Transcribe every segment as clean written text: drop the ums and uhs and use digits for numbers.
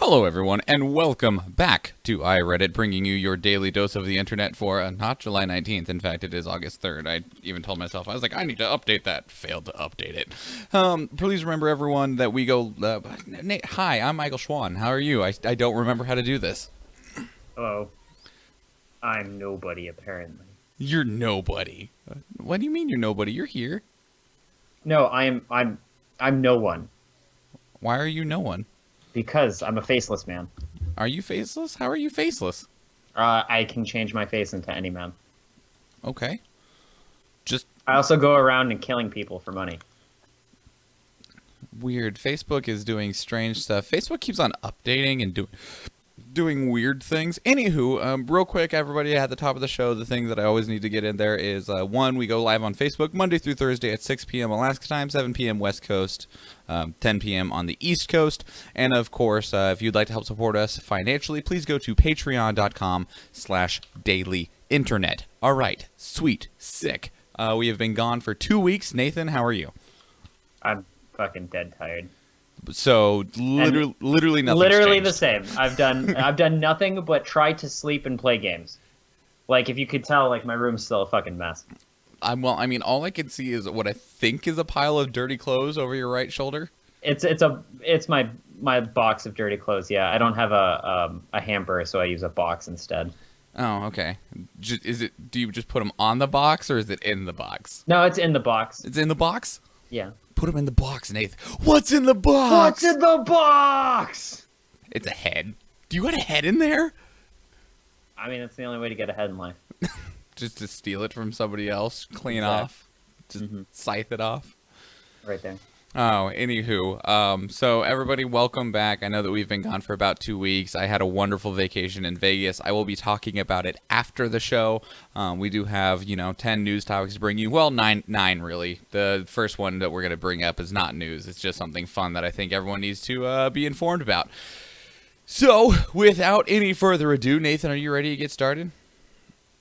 Hello, everyone, and welcome back to iReadit, bringing you your daily dose of the internet for not July 19th. In fact, it is August 3rd. I even told myself, I was like, I need to update that. Failed to update it. Please remember, everyone, that we go... Hi, I'm Michael Schwahn. How are you? I don't remember how to do this. Hello. I'm nobody, apparently. You're nobody. What do you mean you're nobody? You're here. No, I'm no one. Why are you no one? Because I'm a faceless man. Are you faceless? How are you faceless? I can change my face into any man. Okay. I also go around and killing people for money. Weird. Facebook is doing strange stuff. Facebook keeps on updating and doing weird things. Anywho, real quick, everybody, at the top of the show, the thing that I always need to get in there is, one, we go live on Facebook Monday through Thursday at 6 p.m. Alaska time, 7 p.m. West Coast, 10 p.m. on the East Coast. And, of course, if you'd like to help support us financially, please go to patreon.com/dailyinternet. All right. Sweet. Sick. We have been gone for 2 weeks. Nathan, how are you? I'm fucking dead tired. So literally nothing. Literally the same. I've done nothing but try to sleep and play games. Like, if you could tell, like, my room's still a fucking mess. Well, I mean, all I can see is what I think is a pile of dirty clothes over your right shoulder. It's my box of dirty clothes. Yeah, I don't have a hamper, so I use a box instead. Oh, okay. Do you just put them on the box, or is it in the box? No, it's in the box. It's in the box? Yeah. Put them in the box, Nathan. What's in the box? What's in the box? It's a head. Do you got a head in there? I mean, it's the only way to get ahead in life. Just to steal it from somebody else, clean Exactly. off, just scythe it off. Right there. Oh, anywho, so everybody, welcome back. I know that we've been gone for about 2 weeks. I had a wonderful vacation in Vegas. I will be talking about it after the show. We do have, 10 news topics to bring you. Well, nine really. The first one that we're going to bring up is not news. It's just something fun that I think everyone needs to be informed about. So, without any further ado, Nathan, are you ready to get started?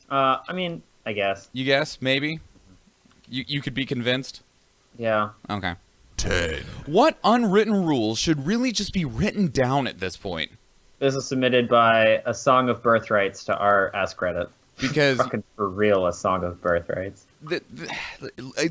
I mean, I guess. You guess? Maybe? You could be convinced? Yeah. Okay. 10. What unwritten rules should really just be written down at this point? This is submitted by A Song of Birthrights to our Ask Reddit. Because Fucking for real, A Song of Birthrights.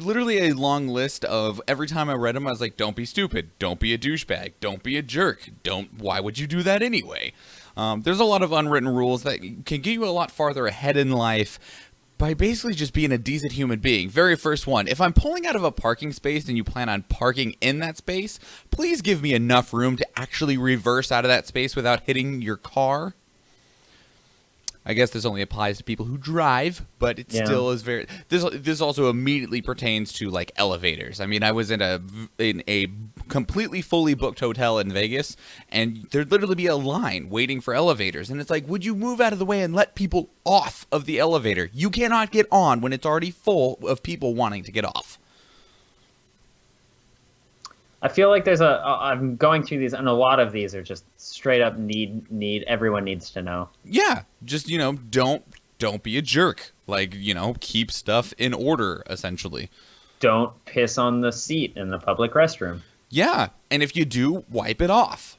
Literally a long list of, every time I read them, I was like, don't be stupid, don't be a douchebag, don't be a jerk, why would you do that anyway? There's a lot of unwritten rules that can get you a lot farther ahead in life by basically just being a decent human being. Very first one, if I'm pulling out of a parking space and you plan on parking in that space, please give me enough room to actually reverse out of that space without hitting your car. I guess this only applies to people who drive, but it still is very... This also immediately pertains to, like, elevators. I mean, I was in a completely fully booked hotel in Vegas, and there'd literally be a line waiting for elevators. And it's like, would you move out of the way and let people off of the elevator? You cannot get on when it's already full of people wanting to get off. I feel like I'm going through these, and a lot of these are just straight up everyone needs to know. Yeah, just, don't be a jerk. Like, keep stuff in order, essentially. Don't piss on the seat in the public restroom. Yeah, and if you do, wipe it off.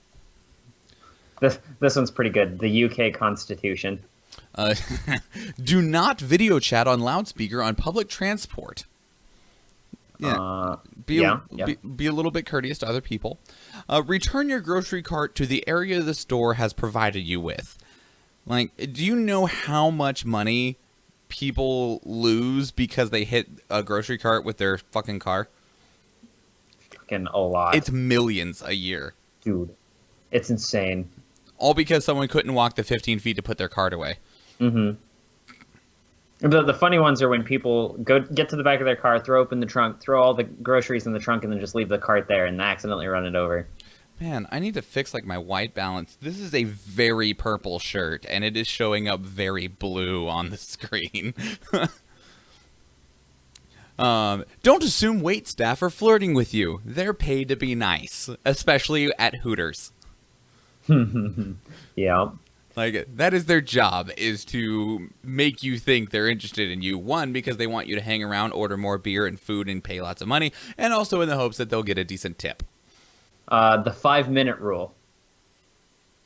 This one's pretty good. The UK Constitution. Do not video chat on loudspeaker on public transport. Yeah. Be a little bit courteous to other people. Return your grocery cart to the area the store has provided you with. Like, do you know how much money people lose because they hit a grocery cart with their fucking car? Fucking a lot. It's millions a year. Dude, it's insane. All because someone couldn't walk the 15 feet to put their cart away. Mm-hmm. The funny ones are when people get to the back of their car, throw open the trunk, throw all the groceries in the trunk, and then just leave the cart there and accidentally run it over. Man, I need to fix, like, my white balance. This is a very purple shirt, and it is showing up very blue on the screen. Don't assume wait staff are flirting with you. They're paid to be nice, especially at Hooters. Yeah. Like, that is their job, is to make you think they're interested in you. One, because they want you to hang around, order more beer and food, and pay lots of money. And also in the hopes that they'll get a decent tip. The 5-minute rule.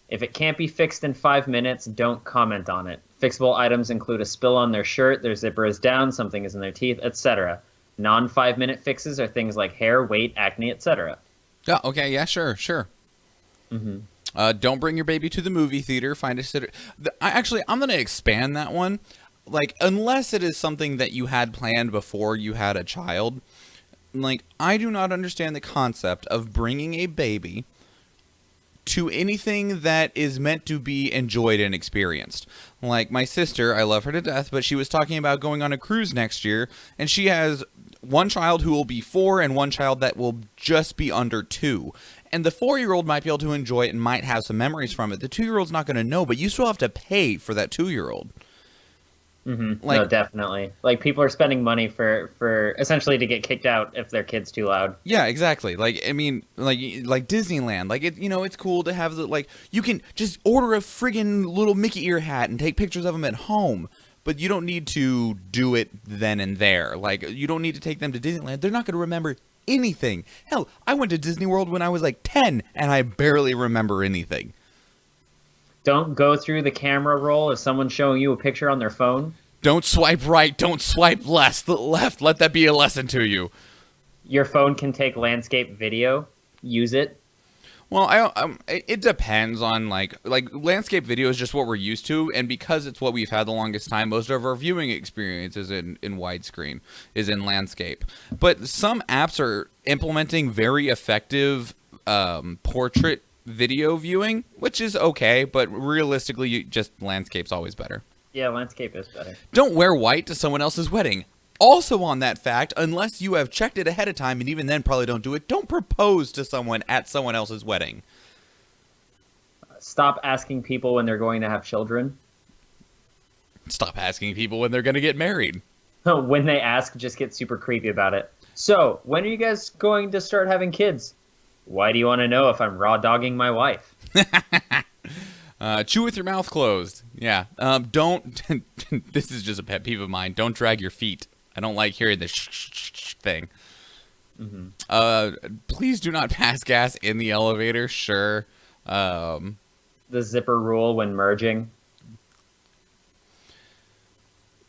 If it can't be fixed in 5 minutes, don't comment on it. Fixable items include a spill on their shirt, their zipper is down, something is in their teeth, etc. Non-5-minute fixes are things like hair, weight, acne, etc. Yeah, okay, yeah, sure. Don't bring your baby to the movie theater. Find a sitter. I'm going to expand that one. Like, unless it is something that you had planned before you had a child. Like, I do not understand the concept of bringing a baby to anything that is meant to be enjoyed and experienced. Like, my sister, I love her to death, but she was talking about going on a cruise next year, and she has one child who will be 4 and one child that will just be under 2. And the 4-year-old might be able to enjoy it and might have some memories from it. The 2-year-old's not going to know, but you still have to pay for that 2-year-old. Mm-hmm. No, definitely. Like, people are spending money for essentially to get kicked out if their kid's too loud. Yeah, exactly. Like, I mean, like Disneyland. Like, it's cool to have you can just order a friggin' little Mickey ear hat and take pictures of them at home. But you don't need to do it then and there. Like, you don't need to take them to Disneyland. They're not going to remember anything. Hell, I went to Disney World when I was like 10, and I barely remember anything. Don't go through the camera roll if someone's showing you a picture on their phone. Don't swipe right. Don't swipe left. Let that be a lesson to you. Your phone can take landscape video. Use it. Well, it depends on like landscape video is just what we're used to, and because it's what we've had the longest time, most of our viewing experience is in widescreen, is in landscape. But some apps are implementing very effective portrait video viewing, which is okay, but realistically, just landscape's always better. Yeah, landscape is better. Don't wear white to someone else's wedding. Also on that fact, unless you have checked it ahead of time, and even then probably don't do it, don't propose to someone at someone else's wedding. Stop asking people when they're going to have children. Stop asking people when they're going to get married. When they ask, just get super creepy about it. So, when are you guys going to start having kids? Why do you want to know if I'm raw dogging my wife? Chew with your mouth closed. Yeah. Don't. This is just a pet peeve of mine. Don't drag your feet. I don't like hearing this thing. Mm-hmm. Please do not pass gas in the elevator. Sure. The zipper rule when merging.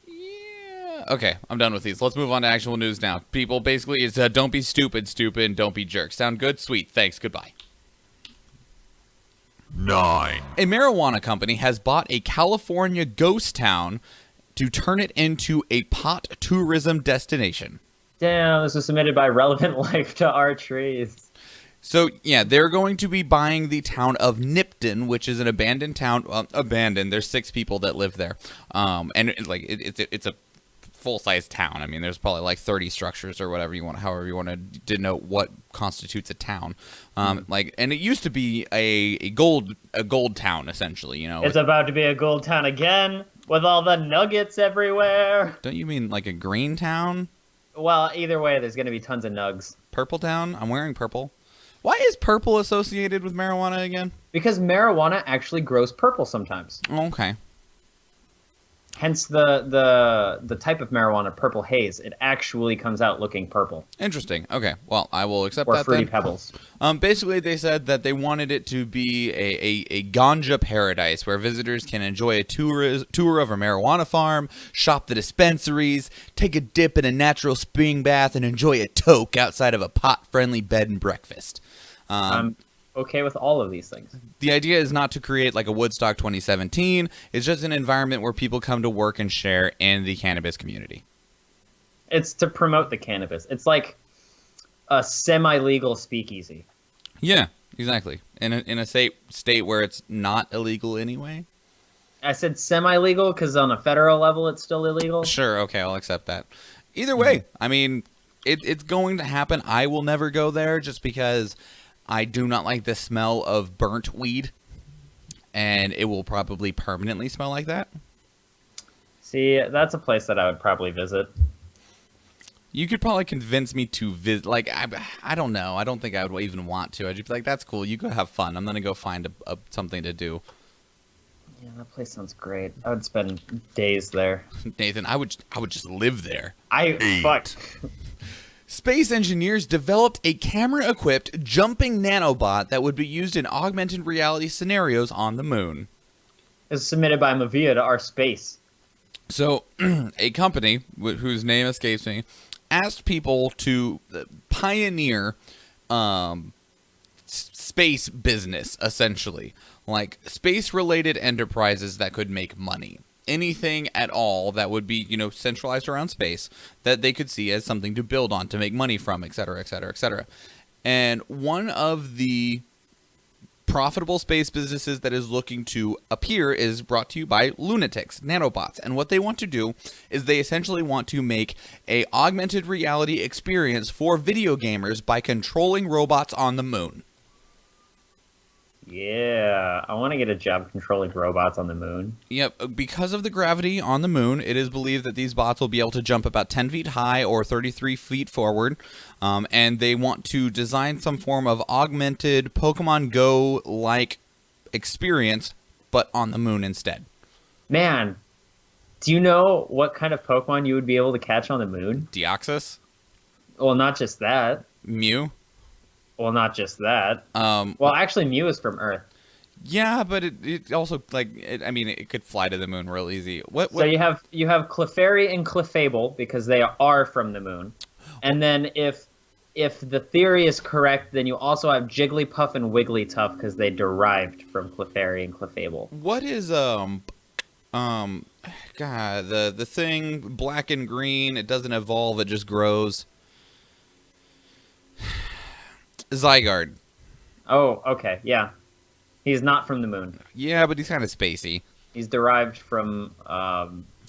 Yeah. Okay, I'm done with these. Let's move on to actual news now. People, basically, it's don't be stupid, and don't be jerks. Sound good? Sweet. Thanks. Goodbye. 9. A marijuana company has bought a California ghost town to turn it into a pot tourism destination. Damn, this was submitted by Relevant Life to our trees. So, yeah, they're going to be buying the town of Nipton, which is an abandoned town. Well, abandoned. There's 6 people that live there. And it's a full-size town. I mean, there's probably like 30 structures or whatever you want, however you want to denote what constitutes a town. And it used to be a gold town, essentially. It's about to be a gold town again with all the nuggets everywhere. Don't you mean like a green town? Well, either way, there's going to be tons of nugs. Purple town? I'm wearing purple. Why is purple associated with marijuana again? Because marijuana actually grows purple sometimes. Oh, okay. Hence the type of marijuana, purple haze. It actually comes out looking purple. Interesting. Okay. Well, I will accept or that fruity then. pebbles. Basically, they said that they wanted it to be a ganja paradise where visitors can enjoy a tour of a marijuana farm, shop the dispensaries, take a dip in a natural spring bath, and enjoy a toke outside of a pot-friendly bed and breakfast. I'm okay with all of these things. The idea is not to create like a Woodstock 2017. It's just an environment where people come to work and share in the cannabis community. It's to promote the cannabis. It's like a semi-legal speakeasy. Yeah, exactly. In a state where it's not illegal anyway. I said semi-legal because on a federal level it's still illegal. Sure, okay, I'll accept that. Either way, I mean, it's going to happen. I will never go there just because I do not like the smell of burnt weed, and it will probably permanently smell like that. See, that's a place that I would probably visit. You could probably convince me to visit. Like, I don't know. I don't think I would even want to. I'd just be like, that's cool. You go have fun. I'm going to go find something to do. Yeah, that place sounds great. I would spend days there. Nathan, I would just live there. Fuck. Space engineers developed a camera-equipped jumping nanobot that would be used in augmented reality scenarios on the moon. It's submitted by Mavia to our space. So, a company whose name escapes me asked people to pioneer space business, essentially. Like, space-related enterprises that could make money. Anything at all that would be, centralized around space that they could see as something to build on, to make money from, et cetera, et cetera, et cetera. And one of the profitable space businesses that is looking to appear is brought to you by lunatics, nanobots. And what they want to do is they essentially want to make a augmented reality experience for video gamers by controlling robots on the moon. Yeah, I want to get a job controlling robots on the moon. Yep, because of the gravity on the moon, it is believed that these bots will be able to jump about 10 feet high or 33 feet forward, and they want to design some form of augmented Pokemon Go-like experience, but on the moon instead. Man, do you know what kind of Pokemon you would be able to catch on the moon? Deoxys? Well, not just that. Mew? Well, not just that. Well, actually, Mew is from Earth. Yeah, but it also, it could fly to the moon real easy. What? So you have Clefairy and Clefable because they are from the moon. And then if the theory is correct, then you also have Jigglypuff and Wigglytuff because they derived from Clefairy and Clefable. What is, God, the thing, black and green, it doesn't evolve, it just grows. Zygarde. Oh, okay, yeah. He's not from the moon. Yeah, but he's kind of spacey. He's derived from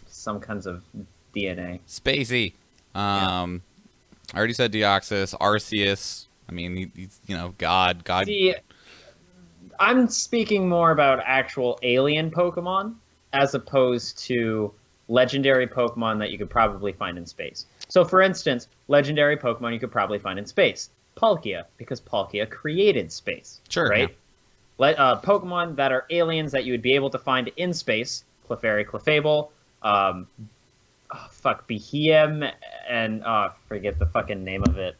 some kinds of DNA. Spacey. I already said Deoxys, Arceus. I mean, he's, God. See, I'm speaking more about actual alien Pokemon as opposed to legendary Pokemon that you could probably find in space. So, for instance, legendary Pokemon you could probably find in space. Palkia, because Palkia created space. Sure. Right? Yeah. Pokemon that are aliens that you would be able to find in space. Clefairy, Clefable, Behem, and forget the fucking name of it.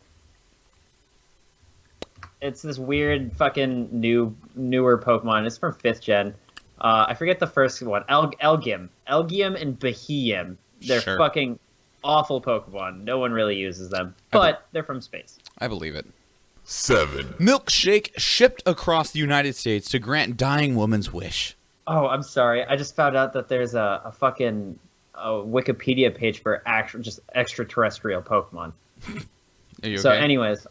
It's this weird fucking newer Pokemon. It's from 5th gen. I forget the first one. Elgyem and Behem. They're Sure. fucking awful Pokemon. No one really uses them, but they're from space. I believe it. 7. Milkshake shipped across the United States to grant dying woman's wish. Oh, I'm sorry. I just found out that there's a fucking Wikipedia page for just extraterrestrial Pokemon. Are you okay? So, anyways,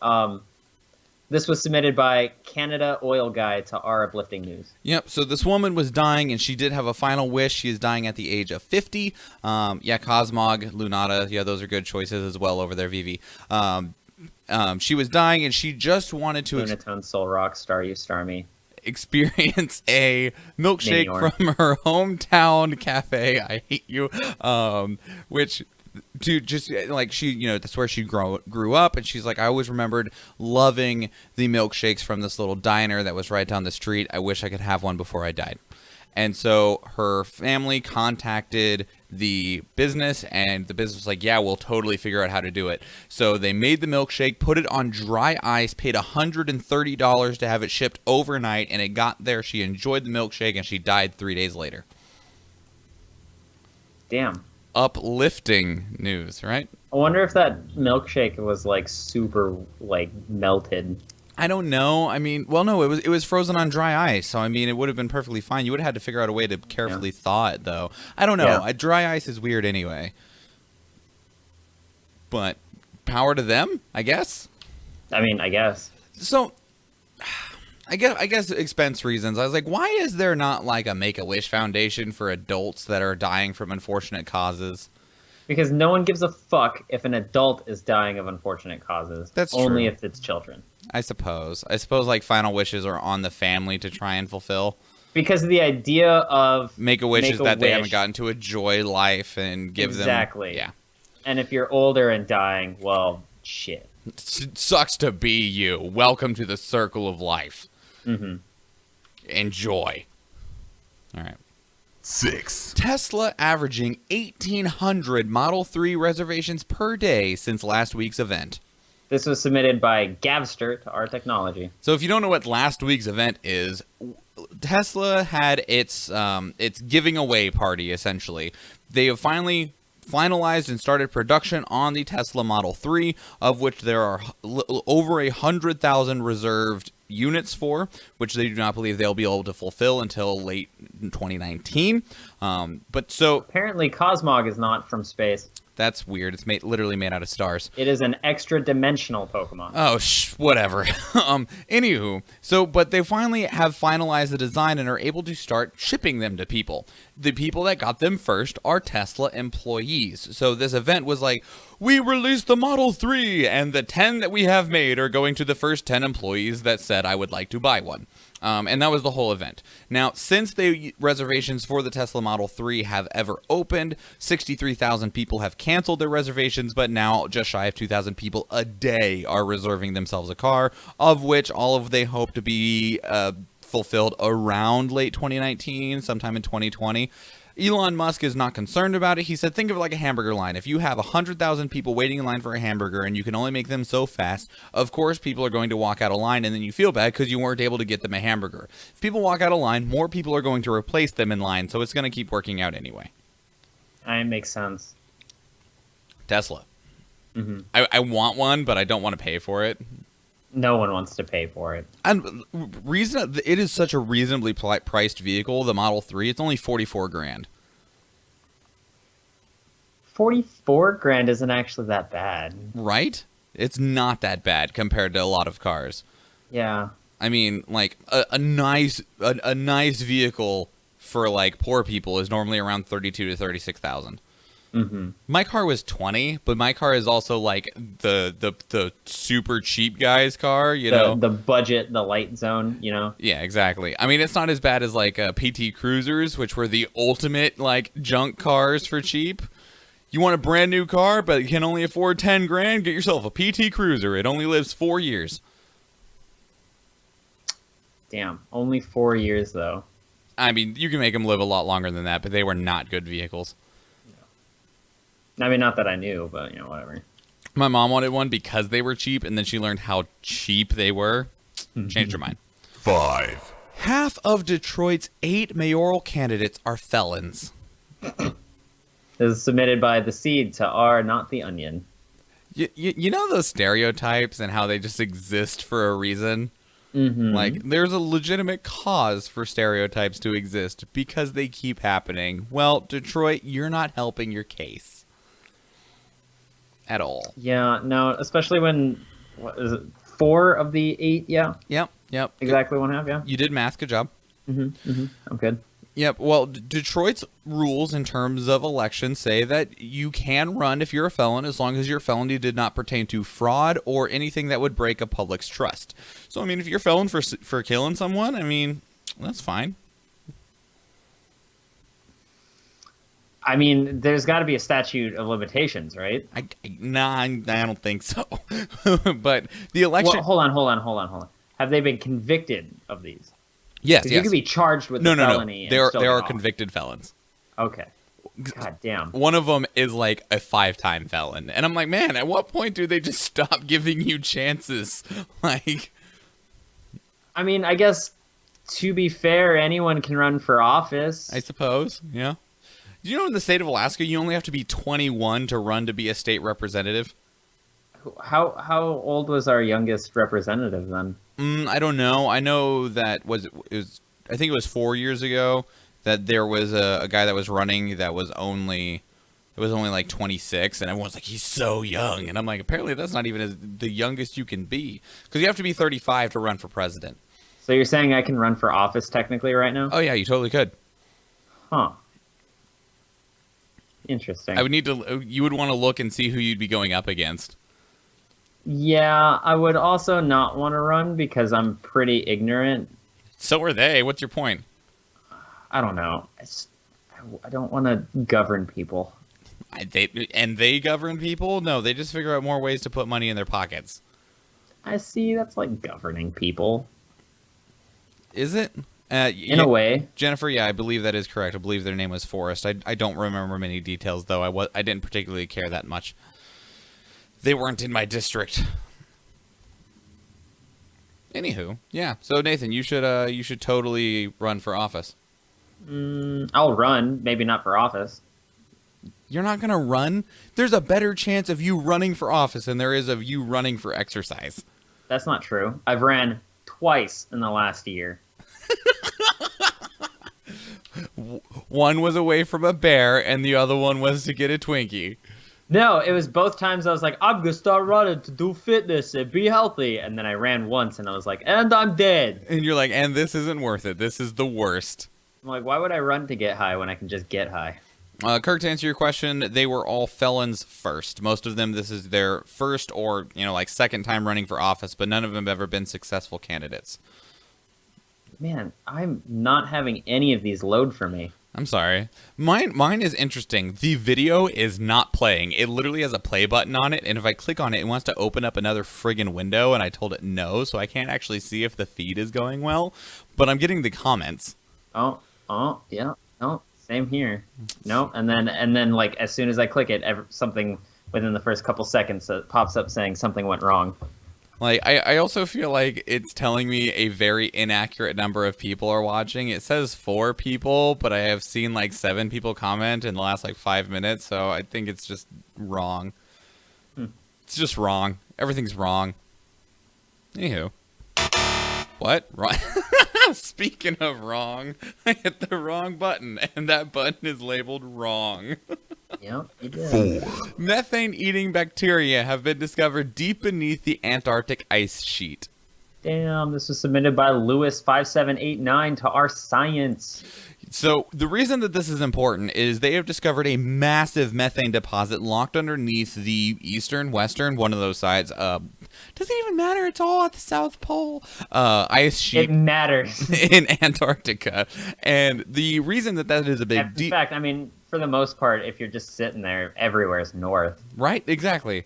this was submitted by Canada Oil Guy to our Uplifting News. Yep, so this woman was dying, and she did have a final wish. She is dying at the age of 50. Cosmog, Lunata, those are good choices as well over there, Vivi. She was dying, and she just wanted to Lunatone, Soul Rock, Star You, Star Me. experience a milkshake Minior. from her hometown cafe. I hate you. Which... Dude, just like she, that's where she grew up, and she's like, I always remembered loving the milkshakes from this little diner that was right down the street. I wish I could have one before I died. And so her family contacted the business, and the business was like, yeah, we'll totally figure out how to do it. So they made the milkshake, put it on dry ice, paid $130 to have it shipped overnight, and it got there. She enjoyed the milkshake, and she died 3 days later. Damn. Uplifting news, right? I wonder if that milkshake was super melted. I don't know. I mean, well, no, it was frozen on dry ice, so I mean, it would have been perfectly fine. You would have had to figure out a way to carefully thaw it, though. I don't know. Yeah. Dry ice is weird anyway. But power to them, I guess. I mean, I guess. So, I guess expense reasons. I was like, why is there not a Make-A-Wish Foundation for adults that are dying from unfortunate causes? Because no one gives a fuck if an adult is dying of unfortunate causes. That's only true. if it's children. I suppose final wishes are on the family to try and fulfill. Because the idea of Make-A-Wish is that they haven't gotten to enjoy life and give them... Exactly. Yeah. And if you're older and dying, well, shit. Sucks to be you. Welcome to the circle of life. Mm-hmm. Enjoy. All right. 6. Tesla averaging 1,800 Model 3 reservations per day since last week's event. This was submitted by Gavster to our technology. So if you don't know what last week's event is, Tesla had its giving away party, essentially. They have finally finalized and started production on the Tesla Model 3, of which there are over 100,000 reserved units for, which they do not believe they'll be able to fulfill until late 2019. But so apparently Cosmog is not from space. That's weird. It's literally made out of stars. It is an extra-dimensional Pokemon. Oh, whatever. Anywho, but they finally have finalized the design and are able to start shipping them to people. The people that got them first are Tesla employees. So this event was like, we released the Model 3, and the 10 that we have made are going to the first 10 employees that said, I would like to buy one. And that was the whole event. Now, since the reservations for the Tesla Model 3 have ever opened, 63,000 people have canceled their reservations, but now just shy of 2,000 people a day are reserving themselves a car, of which all of they hope to be fulfilled around late 2019, sometime in 2020. Elon Musk is not concerned about it. He said, think of it like a hamburger line. If you have 100,000 people waiting in line for a hamburger and you can only make them so fast, of course people are going to walk out of line, and then you feel bad because you weren't able to get them a hamburger. If people walk out of line, more people are going to replace them in line, so it's going to keep working out anyway. It makes sense. Tesla. Mm-hmm. I want one, but I don't want to pay for it. No one wants to pay for it. And it is such a reasonably priced vehicle, the Model 3. It's only $44,000. 44 grand isn't actually that bad. Right? It's not that bad compared to a lot of cars. Yeah. I mean, like a nice vehicle for like poor people is normally around 32 to 36,000. Mm-hmm. My car was 20, but my car is also like the super cheap guy's car, you know? The budget, the light zone, you know? Yeah, exactly. I mean, it's not as bad as like PT Cruisers, which were the ultimate like junk cars for cheap. You want a brand new car, but you can only afford 10 grand? Get yourself a PT Cruiser. It only lives 4 years. Damn, only 4 years though. I mean, you can make them live a lot longer than that, but they were not good vehicles. I mean, not that I knew, but, you know, whatever. My mom wanted one because they were cheap, and then she learned how cheap they were. Changed her mind. 5. Half of Detroit's 8 mayoral candidates are felons. This is submitted by The Seed to R, not The Onion. You know those stereotypes and how they just exist for a reason? Mm-hmm. Like, there's a legitimate cause for stereotypes to exist because they keep happening. Well, Detroit, you're not helping your case. At all. Yeah, no, especially when, what is it, 4 of the 8, yeah? Yep. Exactly 1/2, yeah? You did math, good job. Mm-hmm. I'm good. Yep, well, Detroit's rules in terms of elections say that you can run if you're a felon as long as your felony did not pertain to fraud or anything that would break a public's trust. So, I mean, if you're a felon for killing someone, I mean, that's fine. I mean, there's got to be a statute of limitations, right? I don't think so. But the election... Well, hold on. Have they been convicted of these? Yes. You could be charged with felony. No. They are convicted felons. Okay. God damn. One of them is like a 5-time felon. And I'm like, man, at what point do they just stop giving you chances? Like... I mean, I guess, to be fair, anyone can run for office. I suppose, yeah. Do you know in the state of Alaska, you only have to be 21 to run to be a state representative? How old was our youngest representative then? I don't know. I know that I think it was 4 years ago that there was a guy that was running that was only like 26, and everyone's like, he's so young. And I'm like, apparently that's not even the youngest you can be, because you have to be 35 to run for president. So you're saying I can run for office technically right now? Oh yeah, you totally could. Huh. Interesting. You would want to look and see who you'd be going up against. Yeah, I would also not want to run because I'm pretty ignorant. So are they. What's your point? I don't know. I don't want to govern people. They govern people? No, they just figure out more ways to put money in their pockets. I see. That's like governing people. Is it? In a way. Jennifer, yeah, I believe that is correct. I believe their name was Forrest. I don't remember many details, though. I didn't particularly care that much. They weren't in my district. Anywho, yeah. So Nathan, you should totally run for office. I'll run, maybe not for office. You're not gonna run? There's a better chance of you running for office than there is of you running for exercise. That's not true. I've ran twice in the last year. One was away from a bear, and the other one was to get a Twinkie. No, it was both times I was like, I'm gonna start running to do fitness and be healthy. And then I ran once and I was like, and I'm dead. And you're like, and this isn't worth it. This is the worst. I'm like, why would I run to get high when I can just get high? Kirk, to answer your question, they were all felons first. Most of them, this is their first or, second time running for office, but none of them have ever been successful candidates. Man, I'm not having any of these load for me. I'm sorry. Mine is interesting. The video is not playing. It literally has a play button on it, and if I click on it, it wants to open up another friggin' window, and I told it no, so I can't actually see if the feed is going well, but I'm getting the comments. Oh, yeah. Oh, same here. No, and then like as soon as I click it, something within the first couple seconds pops up saying something went wrong. Like, I also feel like it's telling me a very inaccurate number of people are watching. It says 4 people, but I have seen like 7 people comment in the last like 5 minutes, so I think it's just wrong. It's just wrong. Everything's wrong. Anywho. What? Wrong. Speaking of wrong, I hit the wrong button, and that button is labeled wrong. Yep, you did. 4, Methane-eating bacteria have been discovered deep beneath the Antarctic ice sheet. Damn, this was submitted by Lewis5789 to our science. So the reason that this is important is they have discovered a massive methane deposit locked underneath the western, one of those sides. Doesn't even matter. It's all at the South Pole. Ice sheet. It matters. In Antarctica. And the reason that is a big deal. In fact, I mean, for the most part, if you're just sitting there, everywhere's north. Right, exactly.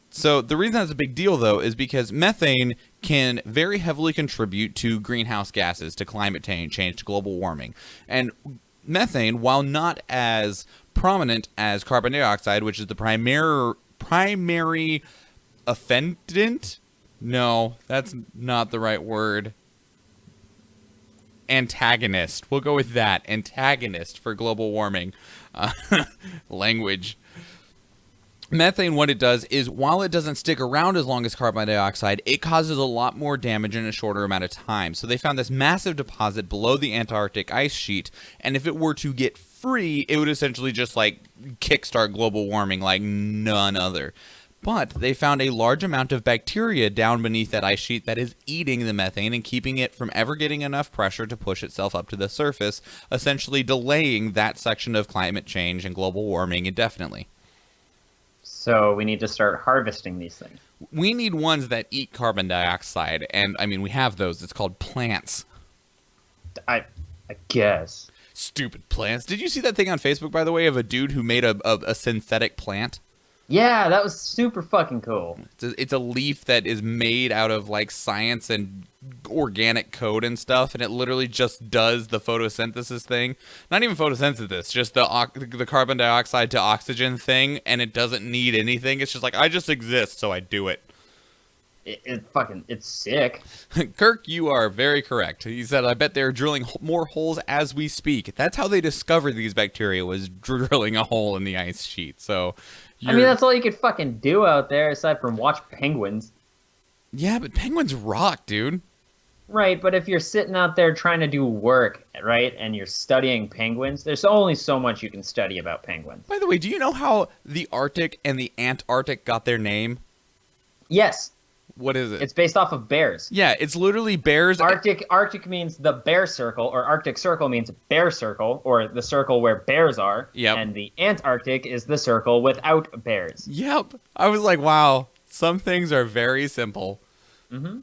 So the reason that's a big deal, though, is because methane can very heavily contribute to greenhouse gases, to climate change, to global warming. And methane, while not as prominent as carbon dioxide, which is the primary offendant? No, that's not the right word. Antagonist. We'll go with that. Antagonist for global warming. Language. Methane, what it does is, while it doesn't stick around as long as carbon dioxide, it causes a lot more damage in a shorter amount of time. So they found this massive deposit below the Antarctic ice sheet, and if it were to get free, it would essentially just, like, kickstart global warming like none other. But they found a large amount of bacteria down beneath that ice sheet that is eating the methane and keeping it from ever getting enough pressure to push itself up to the surface, essentially delaying that section of climate change and global warming indefinitely. So we need to start harvesting these things. We need ones that eat carbon dioxide, and I mean, we have those. It's called plants. I guess. Stupid plants. Did you see that thing on Facebook, by the way, of a dude who made a synthetic plant? Yeah, that was super fucking cool. It's a leaf that is made out of like science and organic code and stuff, and it literally just does the photosynthesis thing. Not even photosynthesis, just the carbon dioxide to oxygen thing, and it doesn't need anything. It's just like, I just exist, so I do it. It's sick. Kirk, you are very correct. He said, I bet they're drilling more holes as we speak. That's how they discovered these bacteria, was drilling a hole in the ice sheet. So, I mean, that's all you could fucking do out there aside from watch penguins. Yeah, but penguins rock, dude. Right, but if you're sitting out there trying to do work, right, and you're studying penguins, there's only so much you can study about penguins. By the way, do you know how the Arctic and the Antarctic got their name? Yes. What is it? It's based off of bears. Yeah, it's literally bears. Arctic means the bear circle, or Arctic Circle means bear circle, or the circle where bears are. Yep. And the Antarctic is the circle without bears. Yep. I was like, wow, some things are very simple. Mm-hmm.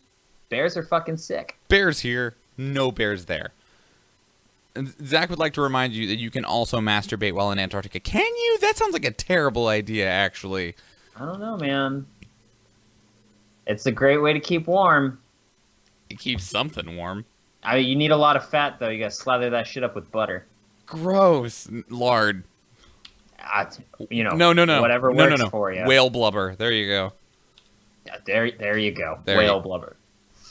Bears are fucking sick. Bears here, no bears there. And Zach would like to remind you that you can also masturbate while in Antarctica. Can you? That sounds like a terrible idea, actually. I don't know, man. It's a great way to keep warm. It keeps something warm. You need a lot of fat, though. You gotta slather that shit up with butter. Gross. Lard. No. Whatever works for you. Whale blubber. There you go. There you go. There Whale you- blubber.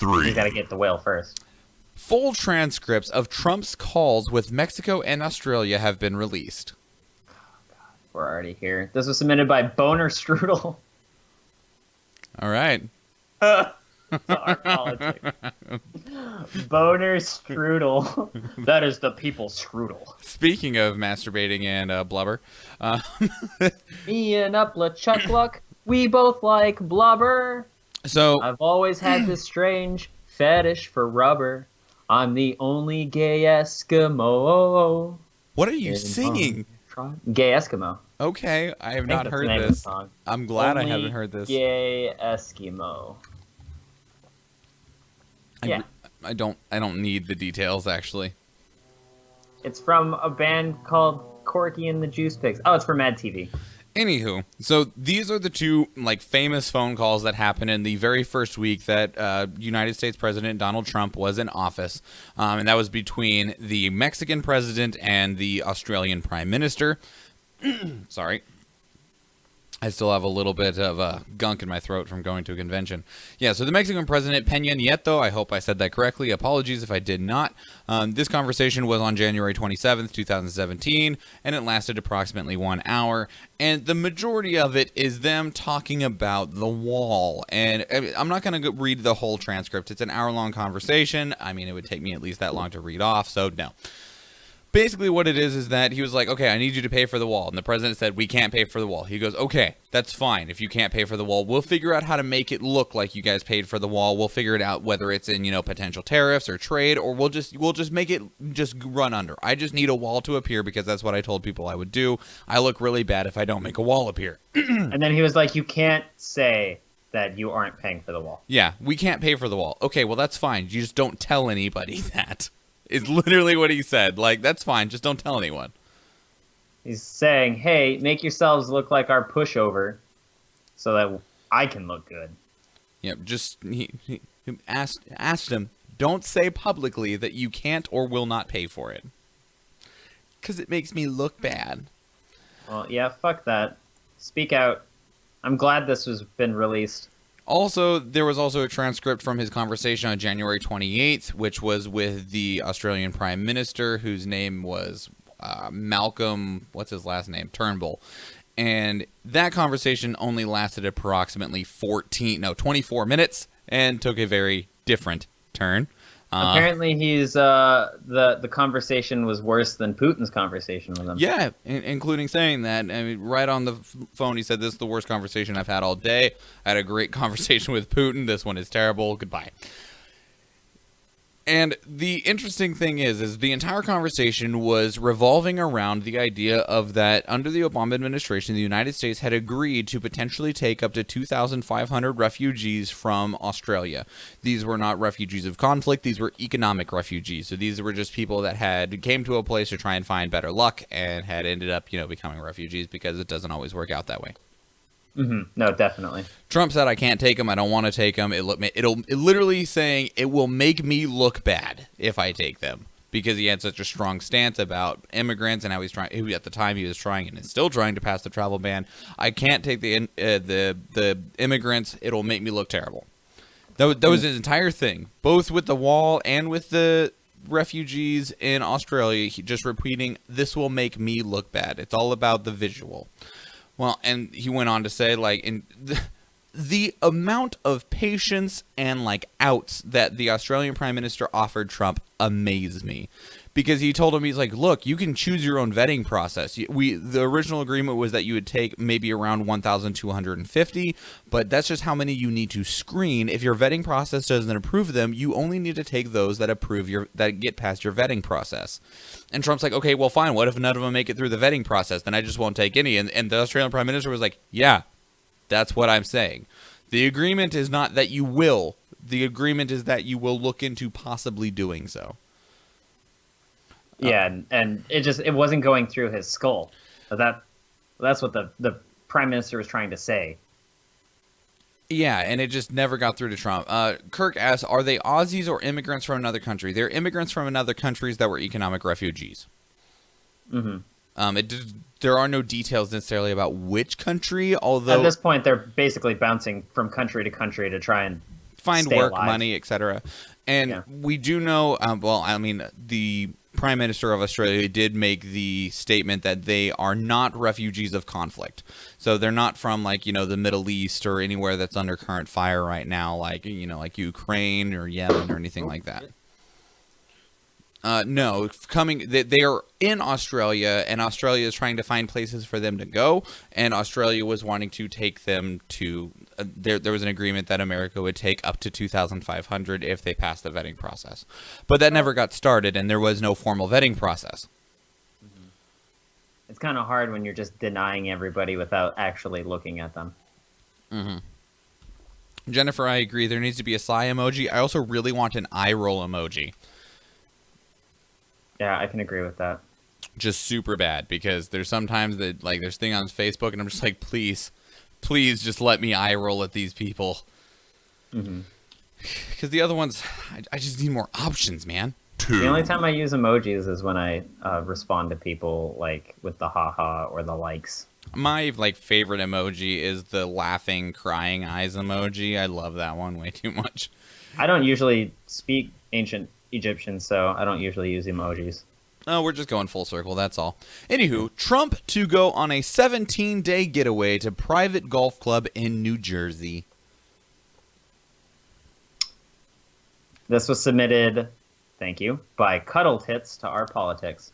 3. We got to get the whale first. Full transcripts of Trump's calls with Mexico and Australia have been released. We're already here. This was submitted by Boner Strudel. All right. Our politics. Boner Strudel. That is the people's strudel. Speaking of masturbating and blubber, Me and Upla Chuck Luck, we both like blubber. so I've always had this strange fetish for rubber. I'm the only gay Eskimo. what are you singing? Gay Eskimo. Okay, I have I think not that's the heard name of the this. song. I'm glad I Only haven't heard this. Gay Eskimo. Yeah. I don't need the details actually. It's from a band called Corky and the Juice Pigs. Oh, it's from Mad TV. Anywho, so these are the two like famous phone calls that happened in the very first week that United States President Donald Trump was in office, and that was between the Mexican president and the Australian Prime Minister. Sorry. I still have a little bit of gunk in my throat from going to a convention. Yeah, so the Mexican president, Peña Nieto, I hope I said that correctly. Apologies if I did not. This conversation was on January 27th, 2017, and it lasted approximately 1 hour. And the majority of it is them talking about the wall. And I'm not going to read the whole transcript. It's an hour-long conversation. I mean, it would take me at least that long to read off, so no. Basically what it is that he was like, okay, I need you to pay for the wall. And the president said, we can't pay for the wall. He goes, okay, that's fine. If you can't pay for the wall, we'll figure out how to make it look like you guys paid for the wall. We'll figure it out whether it's in, potential tariffs or trade, or we'll just make it just run under. I just need a wall to appear because that's what I told people I would do. I look really bad if I don't make a wall appear. And then he was like, you can't say that you aren't paying for the wall. Yeah, we can't pay for the wall. Okay, well, that's fine. You just don't tell anybody that. Is literally what he said. Like, that's fine. Just don't tell anyone. He's saying, hey, make yourselves look like our pushover so that I can look good. Yep, he asked him, don't say publicly that you can't or will not pay for it. Because it makes me look bad. Well, yeah, fuck that. Speak out. I'm glad this has been released. Also, there was also a transcript from his conversation on January 28th, which was with the Australian Prime Minister, whose name was Malcolm, what's his last name? Turnbull. And that conversation only lasted approximately 24 minutes and took a very different turn. Apparently, he's the conversation was worse than Putin's conversation with him. Yeah, including saying that. I mean, right on the phone, he said, this is the worst conversation I've had all day. I had a great conversation with Putin. This one is terrible. Goodbye. And the interesting thing is the entire conversation was revolving around the idea of that under the Obama administration, the United States had agreed to potentially take up to 2,500 refugees from Australia. These were not refugees of conflict. These were economic refugees. So these were just people that came to a place to try and find better luck and had ended up, becoming refugees because it doesn't always work out that way. Mm-hmm. No, definitely. Trump said, I can't take them. I don't want to take them. It literally saying it will make me look bad if I take them because he had such a strong stance about immigrants and how at the time he was trying and is still trying to pass the travel ban. I can't take the immigrants. It'll make me look terrible. That was his entire thing, both with the wall and with the refugees in Australia. He just repeating, this will make me look bad. It's all about the visual. Well, and he went on to say, the amount of patience and, outs that the Australian Prime Minister offered Trump amazed me. Because he told him, he's like, look, you can choose your own vetting process. The original agreement was that you would take maybe around 1,250, but that's just how many you need to screen. If your vetting process doesn't approve them, you only need to take those that that get past your vetting process. And Trump's like, okay, well, fine. What if none of them make it through the vetting process? Then I just won't take any. And the Australian Prime Minister was like, yeah, that's what I'm saying. The agreement is not that you will. The agreement is that you will look into possibly doing so. Yeah, and it wasn't going through his skull. But that's what the Prime Minister was trying to say. Yeah, and it just never got through to Trump. Kirk asks, are they Aussies or immigrants from another country? They're immigrants from another countries that were economic refugees. Mm-hmm. There are no details necessarily about which country, although... At this point, they're basically bouncing from country to country to try and find stay work, alive. money, etc. And Yeah. we do know, the Prime Minister of Australia did make the statement that they are not refugees of conflict. So they're not from the Middle East or anywhere that's under current fire right now, like Ukraine or Yemen or anything like that. No, they are in Australia, and Australia is trying to find places for them to go, and Australia was wanting to take them to. There was an agreement that America would take up to 2,500 if they passed the vetting process, but that never got started, and there was no formal vetting process. It's kind of hard when you're just denying everybody without actually looking at them. Mm-hmm. Jennifer, I agree. There needs to be a sigh emoji. I also really want an eye roll emoji. Yeah, I can agree with that. Just super bad, because there's sometimes that there's thing on Facebook and I'm just like, please just let me eye roll at these people. Because the other ones, I just need more options, man. 2. The only time I use emojis is when I respond to people with the haha or the likes. My favorite emoji is the laughing crying eyes emoji. I love that one way too much. I don't usually speak ancient Egyptian, so I don't usually use emojis. Oh, we're just going full circle, that's all. Anywho, Trump to go on a 17-day getaway to private golf club in New Jersey. This was submitted, thank you, by Cuddle Tits to Our Politics.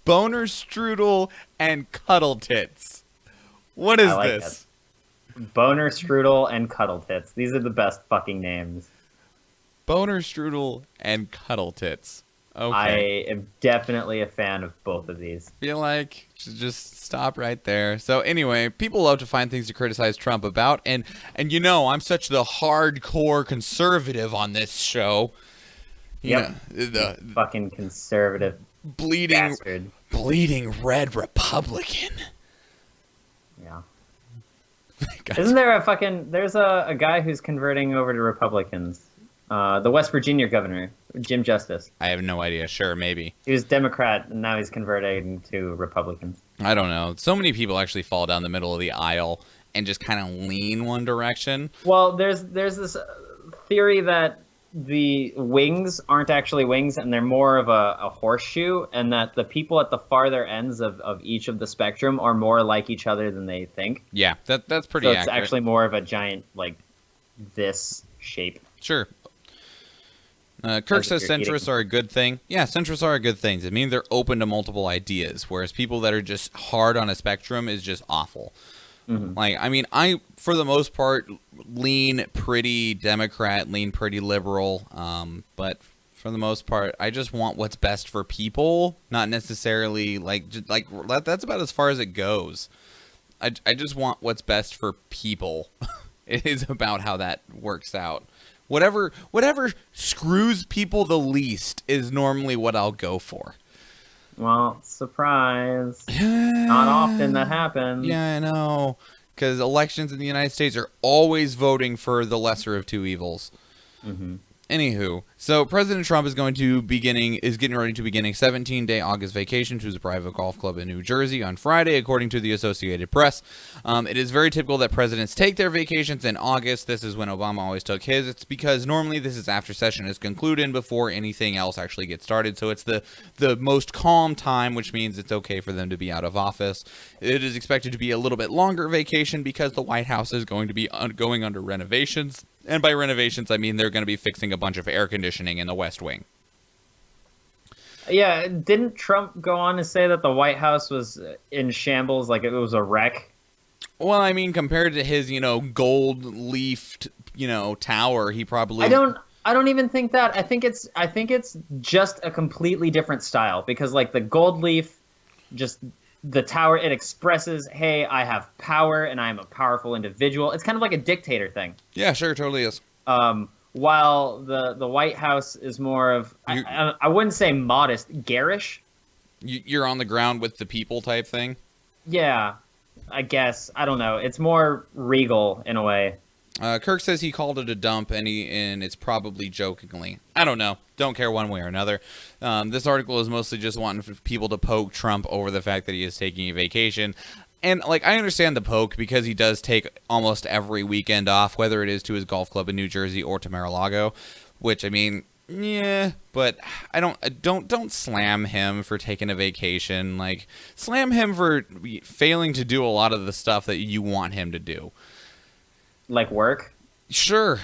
Boner Strudel and Cuddle Tits. What is I like this? Boner Strudel and Cuddle Tits. These are the best fucking names. Boner Strudel and Cuddle Tits. Okay. I am definitely a fan of both of these. Feel like just stop right there. So anyway, people love to find things to criticize Trump about, and I'm such the hardcore conservative on this show. Yep. The Fucking conservative bastard. bleeding red Republican. Yeah. God. Isn't there there's a guy who's converting over to Republicans. The West Virginia governor, Jim Justice. I have no idea. Sure, maybe. He was Democrat, and now he's converting to Republicans. I don't know. So many people actually fall down the middle of the aisle and just kind of lean one direction. Well, there's this theory that the wings aren't actually wings, and they're more of a horseshoe, and that the people at the farther ends of each of the spectrum are more like each other than they think. Yeah, that's pretty So it's accurate. actually more of a giant, this shape. Sure. Kirk As if says you're centrists eating. are a good thing. Yeah, centrists are a good thing. It means they're open to multiple ideas, whereas people that are just hard on a spectrum is just awful. Mm-hmm. I, for the most part, lean pretty Democrat, lean pretty liberal, but for the most part, I just want what's best for people, not necessarily, that's about as far as it goes. I just want what's best for people. It is about how that works out. Whatever screws people the least is normally what I'll go for. Well, surprise. Not often that happens. Yeah, I know. Because elections in the United States are always voting for the lesser of two evils. Mm-hmm. Anywho, so President Trump is getting ready to begin a 17-day August vacation to his private golf club in New Jersey on Friday, according to the Associated Press. It is very typical that presidents take their vacations in August. This is when Obama always took his. It's because normally this is after session is concluded and before anything else actually gets started. So it's the most calm time, which means it's okay for them to be out of office. It is expected to be a little bit longer vacation because the White House is going to be going under renovations. And by renovations, I mean they're going to be fixing a bunch of air conditioning in the West Wing. Yeah, didn't Trump go on to say that the White House was in shambles, like it was a wreck? Well, I mean, compared to his, gold-leafed, tower, he probably... I don't even think that. I think it's just a completely different style because the gold leaf, just the tower, it expresses, hey, I have power and I'm a powerful individual. It's kind of like a dictator thing. Yeah, sure, totally is. While the White House is more of, I wouldn't say modest, garish. You're on the ground with the people type thing? Yeah, I guess. I don't know. It's more regal in a way. Kirk says he called it a dump, and it's probably jokingly. I don't know. Don't care one way or another. This article is mostly just wanting for people to poke Trump over the fact that he is taking a vacation. And, like, I understand the poke because he does take almost every weekend off, whether it is to his golf club in New Jersey or to Mar-a-Lago, which, I mean, yeah, but I don't slam him for taking a vacation. Like, slam him for failing to do a lot of the stuff that you want him to do. Like work? Sure.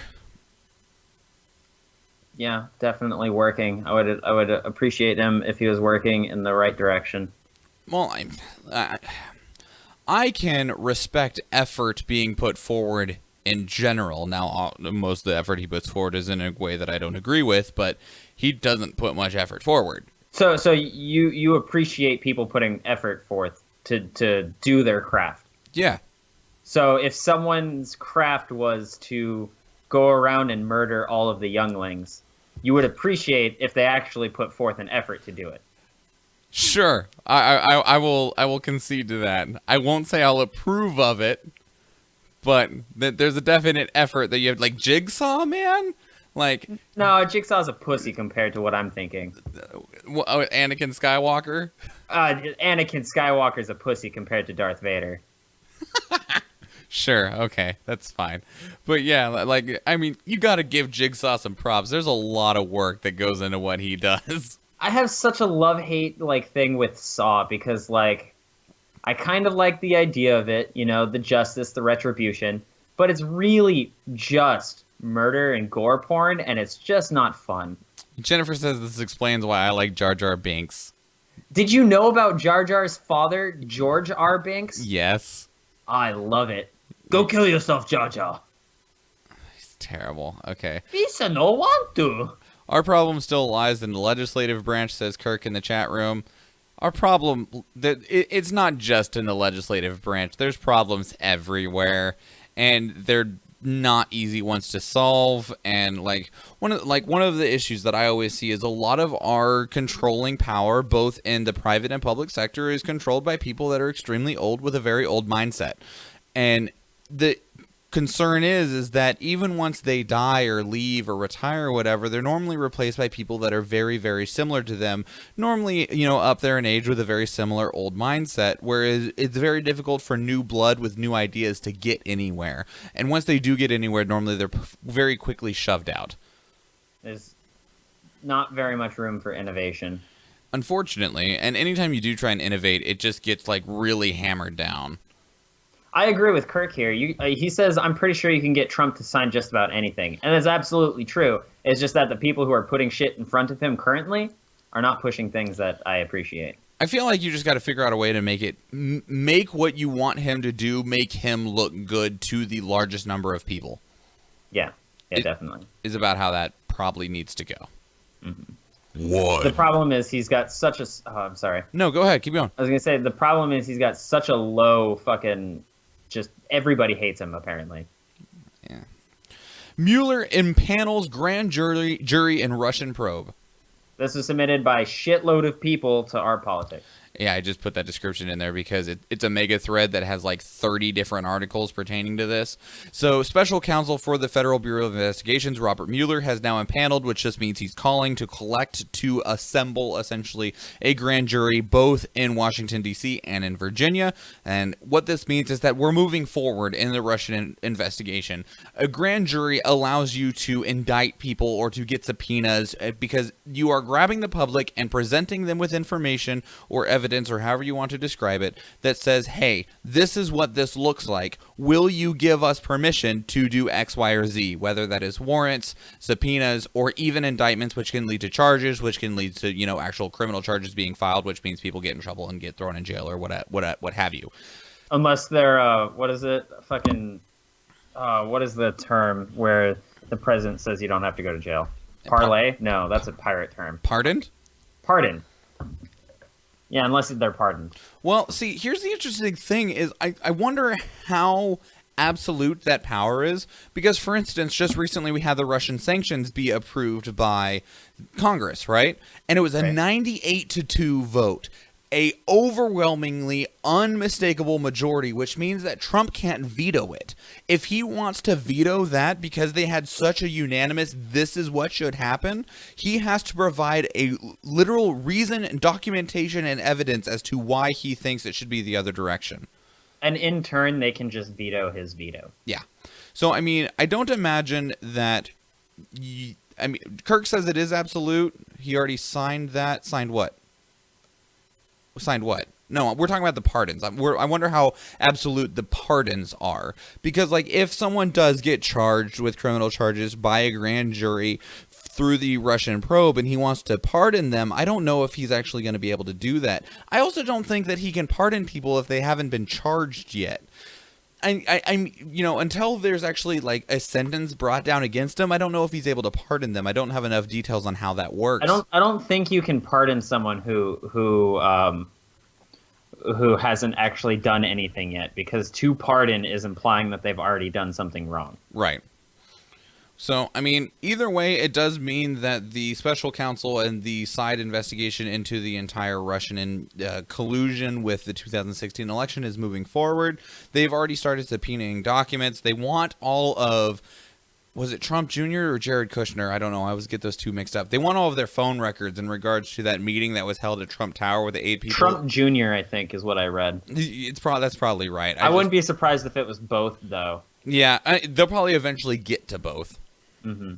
Yeah, definitely working. I would appreciate him if he was working in the right direction. Well, I can respect effort being put forward in general. Now, most of the effort he puts forward is in a way that I don't agree with, but he doesn't put much effort forward. So you appreciate people putting effort forth to do their craft. Yeah. So if someone's craft was to go around and murder all of the younglings, you would appreciate if they actually put forth an effort to do it. Sure, I will concede to that. I won't say I'll approve of it, but there's a definite effort that you have. Like Jigsaw, man. Like no, Jigsaw's a pussy compared to what I'm thinking. Anakin Skywalker. Anakin Skywalker's a pussy compared to Darth Vader. Sure, okay, that's fine. But yeah, like I mean, you got to give Jigsaw some props. There's a lot of work that goes into what he does. I have such a love-hate like thing with Saw because like I kind of like the idea of it, you know, the justice, the retribution, but it's really just murder and gore porn, and it's just not fun. Jennifer says this explains why I like Jar Jar Binks. Did you know about Jar Jar's father, George R. Binks? Yes. I love it. Go kill yourself, Jar Jar. He's terrible. Okay. Lisa no want to. Our problem still lies in the legislative branch, says Kirk in the chat room. Our problem, it's not just in the legislative branch. There's problems everywhere, and they're not easy ones to solve. And one of the issues that I always see is a lot of our controlling power, both in the private and public sector, is controlled by people that are extremely old with a very old mindset. And the concern is that even once they die or leave or retire or whatever, they're normally replaced by people that are very, very similar to them, normally, you know, up there in age with a very similar old mindset, whereas it's very difficult for new blood with new ideas to get anywhere. And once they do get anywhere, normally they're very quickly shoved out. There's not very much room for innovation. Unfortunately, and anytime you do try and innovate, it just gets like really hammered down. I agree with Kirk here. He says, I'm pretty sure you can get Trump to sign just about anything. And that's absolutely true. It's just that the people who are putting shit in front of him currently are not pushing things that I appreciate. I feel like you just got to figure out a way to make what you want him to do, make him look good to the largest number of people. Yeah, definitely. Is about how that probably needs to go. Mm-hmm. One. The problem is he's got such a... Oh, I'm sorry. No, go ahead. Keep going. I was going to say, the problem is he's got such a low fucking... Just everybody hates him, apparently. Yeah. Mueller impanels grand jury in Russian probe. This was submitted by a shitload of people to Our Politics. Yeah, I just put that description in there because it's a mega thread that has like 30 different articles pertaining to this. So, Special Counsel for the Federal Bureau of Investigations, Robert Mueller, has now impaneled, which just means he's calling to assemble, essentially, a grand jury both in Washington, D.C. and in Virginia. And what this means is that we're moving forward in the Russian investigation. A grand jury allows you to indict people or to get subpoenas because you are grabbing the public and presenting them with information or evidence, or however you want to describe it, that says, hey, this is what this looks like. Will you give us permission to do X, Y, or Z? Whether that is warrants, subpoenas, or even indictments, which can lead to charges, which can lead to, you know, actual criminal charges being filed, which means people get in trouble and get thrown in jail or what have you. Unless they're, what is it? Fucking, what is the term where the president says you don't have to go to jail? Parlay? No, that's a pirate term. Pardoned? Pardon. Yeah, unless they're pardoned. Well, see, here's the interesting thing is I wonder how absolute that power is, because, for instance, just recently we had the Russian sanctions be approved by Congress, right? And it was a 98-2 vote. A overwhelmingly unmistakable majority, which means that Trump can't veto it. If he wants to veto that because they had such a unanimous this is what should happen, he has to provide a literal reason and documentation and evidence as to why he thinks it should be the other direction. And in turn, they can just veto his veto. Yeah. So, I mean, I don't imagine that... I mean, Kirk says it is absolute. He already signed that. Signed what? Signed what? No, we're talking about the pardons. I wonder how absolute the pardons are. Because, like, if someone does get charged with criminal charges by a grand jury through the Russian probe and he wants to pardon them, I don't know if he's actually going to be able to do that. I also don't think that he can pardon people if they haven't been charged yet. I'm, you know, until there's actually, like, a sentence brought down against him, I don't know if he's able to pardon them. I don't have enough details on how that works. I don't think you can pardon someone who hasn't actually done anything yet, because to pardon is implying that they've already done something wrong. Right. So, I mean, either way, it does mean that the special counsel and the side investigation into the entire Russian collusion with the 2016 election is moving forward. They've already started subpoenaing documents. They want all of... Was it Trump Jr. or Jared Kushner? I don't know. I always get those two mixed up. They want all of their phone records in regards to that meeting that was held at Trump Tower with the 8 people. Trump Jr., I think, is what I read. That's probably right. I wouldn't be surprised if it was both, though. Yeah, they'll probably eventually get to both. Mm-hmm.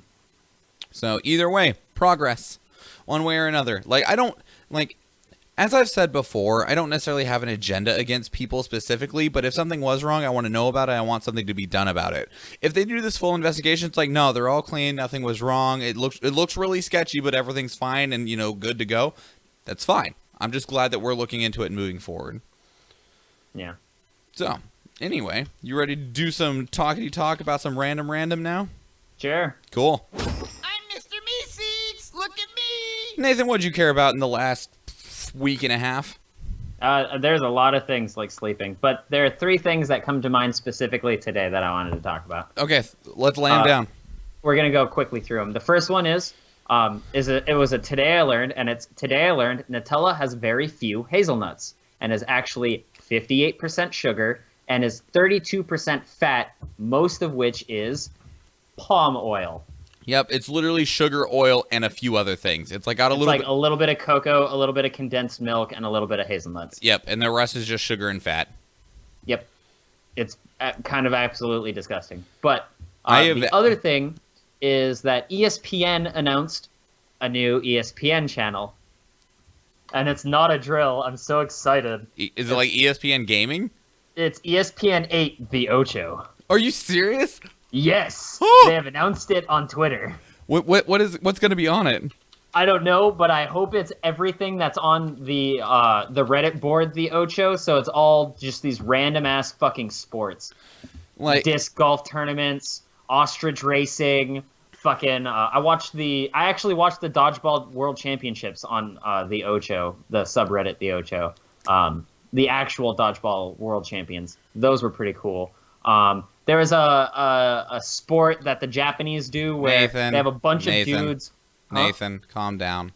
So either way, progress, one way or another. Like, I don't, like, as I've said before, I don't necessarily have an agenda against people specifically, but if something was wrong, I want to know about it. I want something to be done about it. If they do this full investigation, it's like, no, they're all clean. Nothing was wrong. It looks really sketchy, but everything's fine and, you know, good to go. That's fine. I'm just glad that we're looking into it and moving forward. Yeah. So, anyway, you ready to do some talkity talk about some random now? Sure. Cool. I'm Mr. Meeseeks! Look at me! Nathan, what'd you care about in the last week and a half? There's a lot of things like sleeping, but there are 3 things that come to mind specifically today that I wanted to talk about. Okay, let's lay them down. We're going to go quickly through them. The first one is it was a Today I Learned, and it's Today I Learned Nutella has very few hazelnuts and is actually 58% sugar and is 32% fat, most of which is palm oil. Yep, it's literally sugar, oil, and a few other things. It's like got a little bit of cocoa, a little bit of condensed milk, and a little bit of hazelnuts. Yep, and the rest is just sugar and fat. Yep, it's kind of absolutely disgusting. But the other thing is that ESPN announced a new ESPN channel, and it's not a drill. I'm so excited. Is it like ESPN Gaming? It's ESPN 8, the Ocho. Are you serious? Yes, they have announced it on Twitter. What's going to be on it? I don't know, but I hope it's everything that's on the Reddit board, the Ocho. So it's all just these random ass fucking sports, like disc golf tournaments, ostrich racing. Fucking, I actually watched the dodgeball world championships on the Ocho, the subreddit, the Ocho. The actual dodgeball world champions. Those were pretty cool. There is a sport that the Japanese do where they have a bunch of dudes. Nathan, calm down.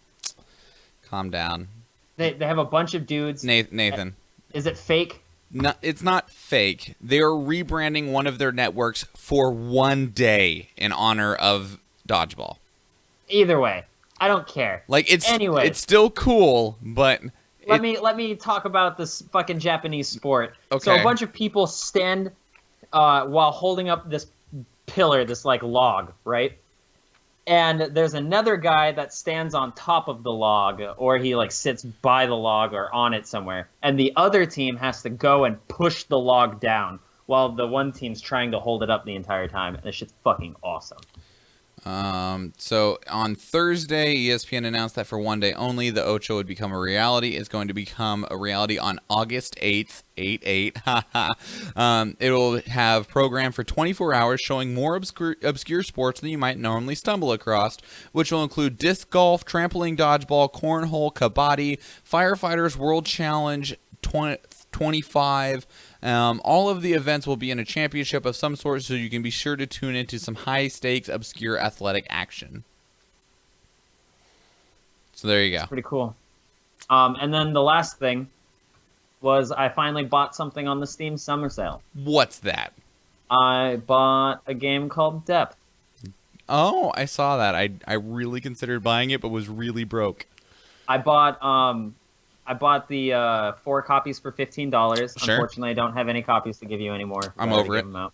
Calm down. They have a bunch of dudes. Nathan. Is it fake? No, it's not fake. They are rebranding one of their networks for one day in honor of dodgeball. Either way, I don't care. Like it's still cool, but let me talk about this fucking Japanese sport. Okay. So a bunch of people stand while holding up this pillar, this like log, right? And there's another guy that stands on top of the log, or he like sits by the log or on it somewhere. And the other team has to go and push the log down while the one team's trying to hold it up the entire time. And this shit's fucking awesome. So on Thursday, ESPN announced that for one day only, the Ocho would become a reality. It's going to become a reality on August 8th, 8/8. It will have programmed for 24 hours showing more obscure sports than you might normally stumble across, which will include disc golf, trampoline dodgeball, cornhole, kabaddi, firefighters world challenge 25. All of the events will be in a championship of some sort, so you can be sure to tune into some high-stakes, obscure athletic action. So there you go. That's pretty cool. And then the last thing was I finally bought something on the Steam Summer Sale. What's that? I bought a game called Depth. Oh, I saw that. I really considered buying it, but was really broke. I bought I bought the 4 copies for $15. Sure. Unfortunately, I don't have any copies to give you anymore. I'm I already over gave it. them out.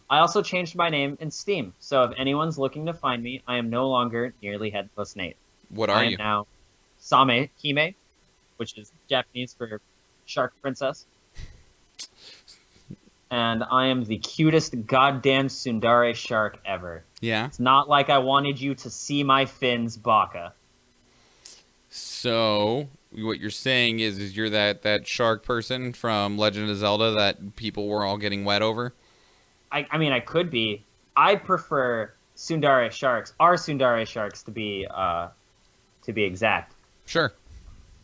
I also changed my name in Steam, so if anyone's looking to find me, I am no longer Nearly Headless Nate. What I are am you? now Same Hime, which is Japanese for Shark Princess. And I am the cutest goddamn tsundere shark ever. Yeah. It's not like I wanted you to see my fins, Baka. So what you're saying is you're that shark person from Legend of Zelda that people were all getting wet over? I mean, I could be. I prefer tsundere sharks, our tsundere sharks, to be exact, Sure.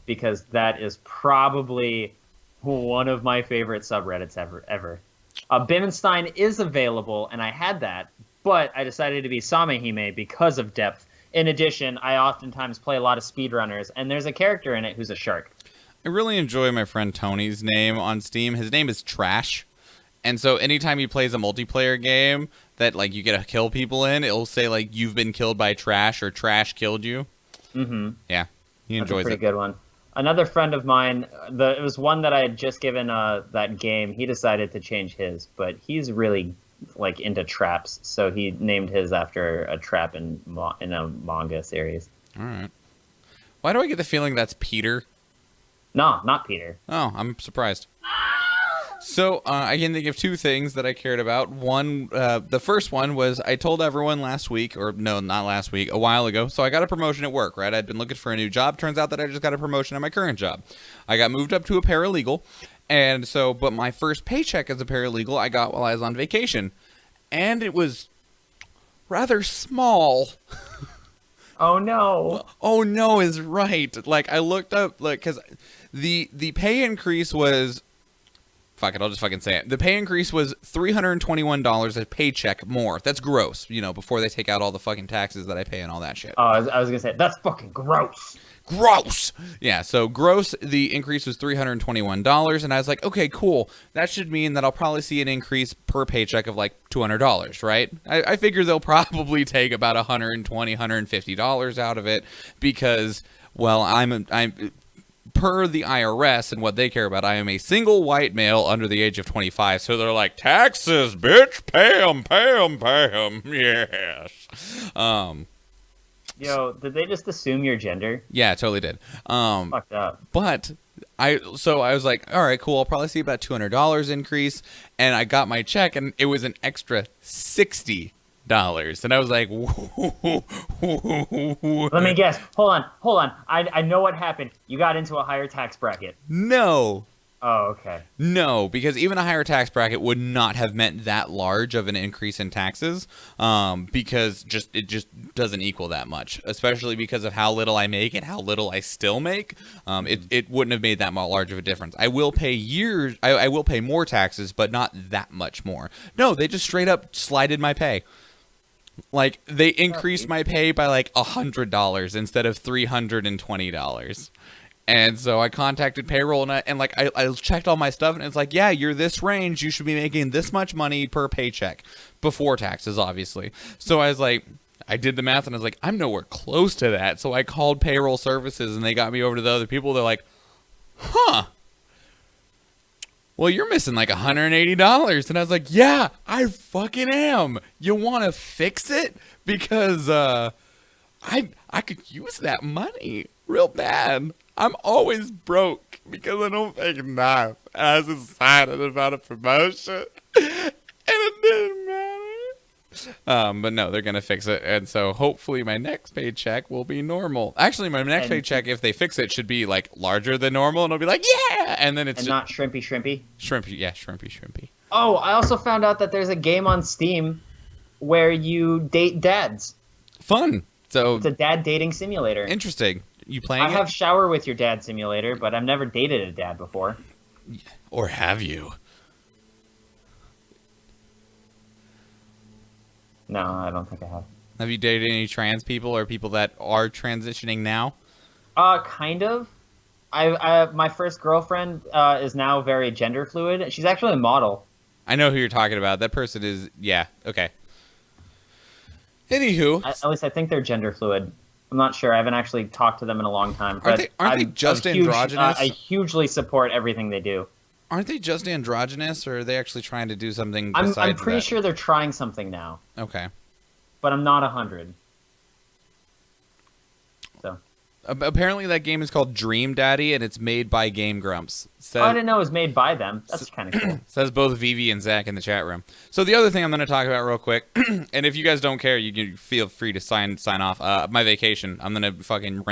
because that is probably one of my favorite subreddits ever. Bimmenstein is available, and I had that, but I decided to be Samehime because of depth. In addition, I oftentimes play a lot of speedrunners, and there's a character in it who's a shark. I really enjoy my friend Tony's name on Steam. His name is Trash. And so anytime he plays a multiplayer game that like you get to kill people in, it'll say like you've been killed by Trash or Trash killed you. Mm-hmm. Yeah. He That's a enjoys pretty it. good one. Another friend of mine, it was one that I had just given that game. He decided to change his, but he's really like into traps, so he named his after a trap in a manga series. All right. Why do I get the feeling that's Peter? No, not Peter. Oh, I'm surprised. So I can think of 2 things that I cared about. One, the first one was I told everyone last week, or no, not last week, a while ago. So I got a promotion at work, right? I'd been looking for a new job. Turns out that I just got a promotion at my current job. I got moved up to a paralegal. And so, but my first paycheck as a paralegal I got while I was on vacation. And it was rather small. Oh no! Oh no is right. Like I looked up, like, because the pay increase was, fuck it, I'll just fucking say it. The pay increase was $321 a paycheck more. That's gross, you know, before they take out all the fucking taxes that I pay and all that shit. Oh, I was gonna say that's fucking gross. Gross. Yeah, so gross, the increase was $321, and I was like, okay, cool. That should mean that I'll probably see an increase per paycheck of like $200, right? I figure they'll probably take about $120, $150 out of it because, well, I'm per the IRS and what they care about, I am a single white male under the age of 25. So they're like, taxes, bitch, pay 'em, pay 'em, pay 'em. Yes. Yo, did they just assume your gender? Yeah, it totally did. Fucked up. But I was like, all right, cool. I'll probably see about $200 increase, and I got my check, and it was an extra $60. And I was like, Let me guess. Hold on. I know what happened. You got into a higher tax bracket. no. Oh, okay. No, because even a higher tax bracket would not have meant that large of an increase in taxes, because it just doesn't equal that much, especially because of how little I make and how little I still make. It wouldn't have made that large of a difference. I will pay I will pay more taxes, but not that much more. No, they just straight up slided my pay. Like, they increased my pay by like $100 instead of $320. And so I contacted payroll, and like I checked all my stuff, and it's like, yeah, you're this range. You should be making this much money per paycheck before taxes, obviously. So I was like, I did the math, and I was like, I'm nowhere close to that. So I called payroll services, and they got me over to the other people. They're like, huh. Well, you're missing like $180. And I was like, yeah, I fucking am. You want to fix it? Because I could use that money real bad. I'm always broke because I don't make enough. I was excited about a promotion, and it didn't matter. But no, they're gonna fix it, and so hopefully my next paycheck will be normal. Actually, my next paycheck, if they fix it, should be like larger than normal, and I'll be like, yeah, and then it's And not shrimpy. shrimpy, yeah, shrimpy. Oh, I also found out that there's a game on Steam where you date dads. Fun. So It's a dad dating simulator. interesting. You playing I it? have Shower with Your Dad simulator, but I've never dated a dad before. Or have you? No, I don't think I have. Have you dated any trans people or people that are transitioning now? Kind of. My first girlfriend is now very gender fluid. She's actually a model. I know who you're talking about. That person is, yeah, okay. Anywho. At least I think they're gender fluid. I'm not sure. I haven't actually talked to them in a long time. Aren't But they just androgynous? I hugely support everything they do. Aren't they just androgynous, or are they actually trying to do something I'm besides pretty that? sure they're trying something now, Okay. but I'm not 100. So. Apparently that game is called Dream Daddy, and it's made by Game Grumps. I didn't know it was made by them. That's kind of cool. Says both Vivi and Zach in the chat room. So the other thing I'm going to talk about real quick, and if you guys don't care, you can feel free to sign off. My vacation. I'm going to fucking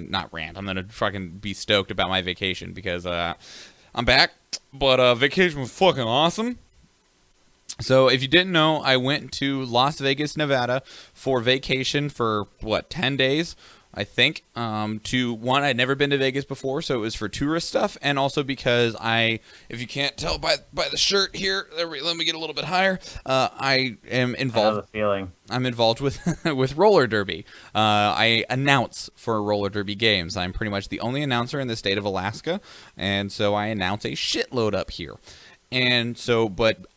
not rant. I'm going to fucking be stoked about my vacation because I'm back. But vacation was fucking awesome. So if you didn't know, I went to Las Vegas, Nevada for vacation for 10 days. I think, to one, I'd never been to Vegas before, so it was for tourist stuff, and also because if you can't tell by the shirt here, let me get a little bit higher, I am involved. I know the feeling. I'm involved with with roller derby. I announce for roller derby games. I'm pretty much the only announcer in the state of Alaska, and so I announce a shitload up here. And so, but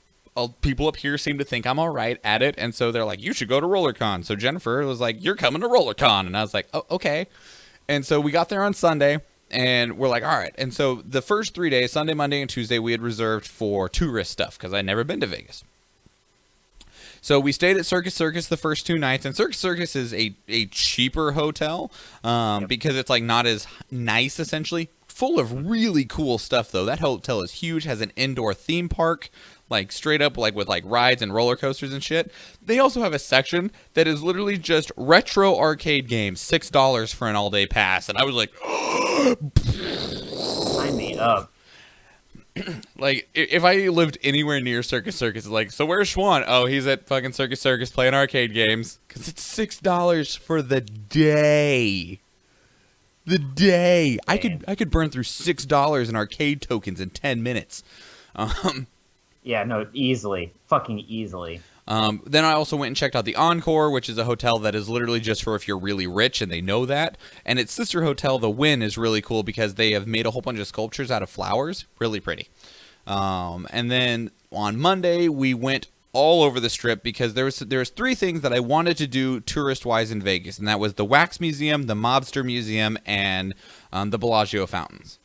people up here seem to think I'm all right at it, and so they're like, you should go to RollerCon. So Jennifer was like, you're coming to RollerCon, and I was like, oh, okay. And so we got there on Sunday, and we're like, all right. And so the first 3 days, Sunday, Monday, and Tuesday, we had reserved for tourist stuff because I'd never been to Vegas. So we stayed at Circus Circus the first 2 nights, and Circus Circus is a cheaper hotel because it's like not as nice, essentially. Full of really cool stuff, though. That hotel is huge, has an indoor theme park, like straight up like with like rides and roller coasters and shit. They also have a section that is literally just retro arcade games, $6 for an all-day pass. And I was like, Sign me up. like, if I lived anywhere near Circus Circus, it's like, so where's Schwahn? Oh, he's at fucking Circus Circus playing arcade games. Because it's $6 for the day. The day. I could burn through $6 in arcade tokens in 10 minutes. Yeah, no, easily. Fucking easily. Then I also went and checked out the Encore, which is a hotel that is literally just for if you're really rich, and they know that. And its sister hotel, the Wynn, is really cool because they have made a whole bunch of sculptures out of flowers. Really pretty. And then on Monday, we went all over the Strip because there was 3 things that I wanted to do tourist-wise in Vegas, and that was the Wax Museum, the Mobster Museum, and the Bellagio Fountains.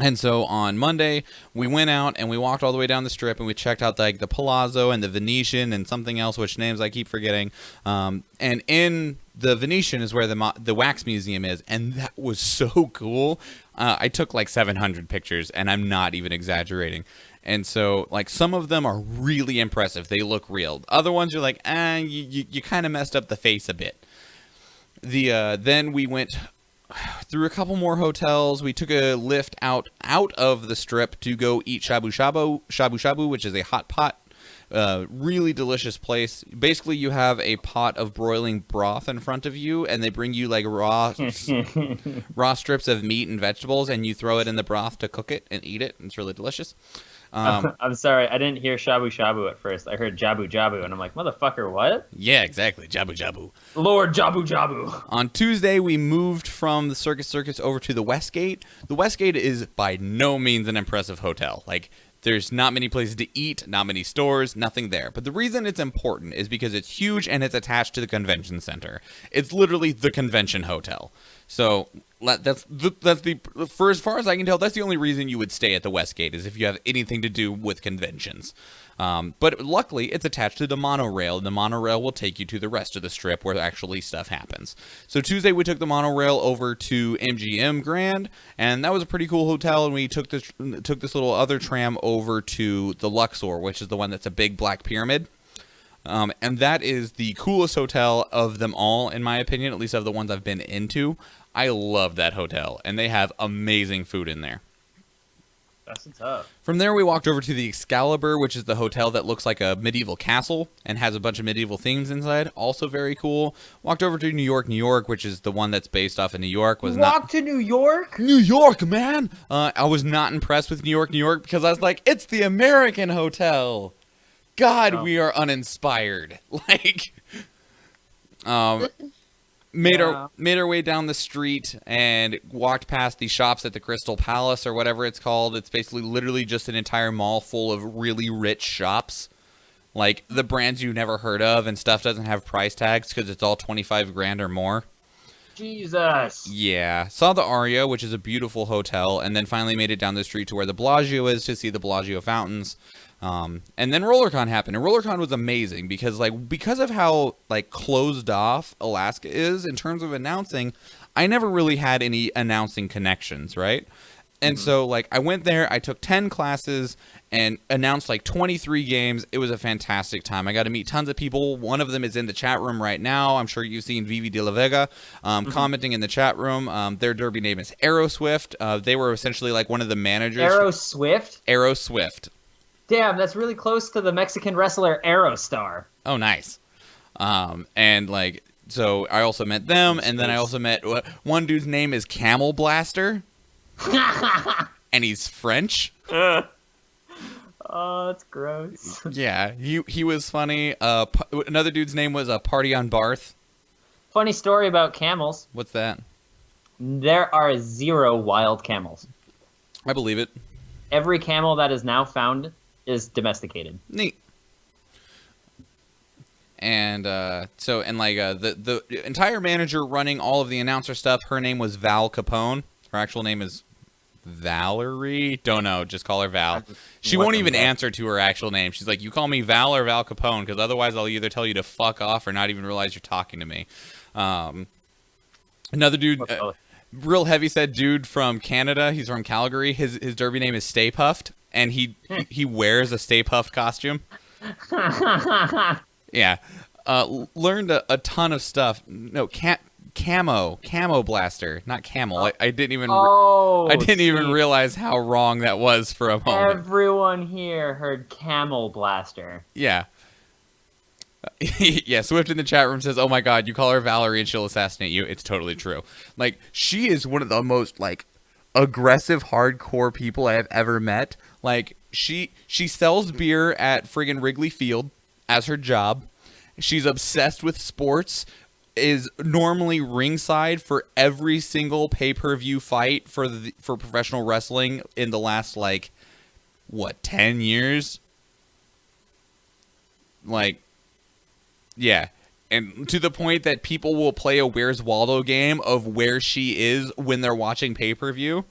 And so on Monday, we went out and we walked all the way down the Strip and we checked out like the Palazzo and the Venetian and something else, which names I keep forgetting. And in the Venetian is where the Wax Museum is, and that was so cool. I took like 700 pictures, and I'm not even exaggerating. And so, like, some of them are really impressive. They look real. Other ones you're like, you kind of messed up the face a bit. Then we went through a couple more hotels. We took a lift out of the Strip to go eat shabu shabu, which is a hot pot. Really delicious place. Basically, you have a pot of broiling broth in front of you, and they bring you like raw strips of meat and vegetables, and you throw it in the broth to cook it and eat it. It's really delicious. I'm sorry, I didn't hear shabu shabu at first. I heard jabu jabu, and I'm like, motherfucker, what? Yeah, exactly. Jabu jabu. Lord jabu jabu. On Tuesday, we moved from the Circus Circus over to the Westgate. The Westgate is by no means an impressive hotel. Like, there's not many places to eat, not many stores, nothing there. But the reason it's important is because it's huge and it's attached to the convention center. It's literally the convention hotel. So that's for as far as I can tell, that's the only reason you would stay at the Westgate is if you have anything to do with conventions. But luckily, it's attached to the monorail, and the monorail will take you to the rest of the Strip where actually stuff happens. So Tuesday, we took the monorail over to MGM Grand, and that was a pretty cool hotel, and we took this little other tram over to the Luxor, which is the one that's a big black pyramid. And that is the coolest hotel of them all, in my opinion, at least of the ones I've been into. I love that hotel, and they have amazing food in there. That's what's up. From there, we walked over to the Excalibur, which is the hotel that looks like a medieval castle and has a bunch of medieval themes inside. Also very cool. Walked over to New York, which is the one that's based off of New York. Walked to New York? New York, man! I was not impressed with New York, because I was like, it's the American hotel. God, we are uninspired. Like, made our way down the street and walked past the shops at the Crystal Palace or whatever it's called. It's basically literally just an entire mall full of really rich shops. like the brands you never heard of, and stuff doesn't have price tags because it's all 25 grand or more. Jesus. Yeah, saw the Aria, which is a beautiful hotel, and then finally made it down the street to where the Bellagio is to see the Bellagio fountains. And then RollerCon happened, and RollerCon was amazing because of how like closed off Alaska is in terms of announcing. I never really had any announcing connections, right? And so, like, I went there, I took 10 classes, and announced, like, 23 games. It was a fantastic time. I got to meet tons of people. One of them is in the chat room right now. I'm sure you've seen Vivi de la Vega commenting in the chat room. Their derby name is Aeroswift. They were essentially, like, one of the managers. Aeroswift? Aeroswift. Damn, that's really close to the Mexican wrestler Aerostar. Oh, nice. And, like, so I also met them, and then I also met one dude's name is Camel Blaster. And he's French. Oh, that's gross. Yeah, he was funny. Another dude's name was Party on Barth. Funny story about camels. What's that? There are 0 wild camels. I believe it. Every camel that is now found is domesticated. Neat. And the entire manager running all of the announcer stuff, her name was Val Capone. Her actual name is Valerie. Don't know. Just call her Val. She won't even answer to her actual name. She's like, you call me Val or Val Capone, because otherwise I'll either tell you to fuck off or not even realize you're talking to me. Another dude, real heavyset dude from Canada. He's from Calgary. His derby name is Stay Puffed, and he wears a Stay Puffed costume. Yeah. Learned a ton of stuff. No, Camo Blaster, not Camel. I didn't even realize how wrong that was for a moment. Everyone here heard Camel Blaster. Yeah. Yeah, Swift in the chat room says, "Oh my god, you call her Valerie and she'll assassinate you." It's totally true. Like, she is one of the most like aggressive hardcore people I have ever met. Like, she sells beer at friggin' Wrigley Field as her job. She's obsessed with sports. Is normally ringside for every single pay-per-view fight for professional wrestling in the last 10 years. Like, yeah, and to the point that people will play a Where's Waldo game of where she is when they're watching pay-per-view.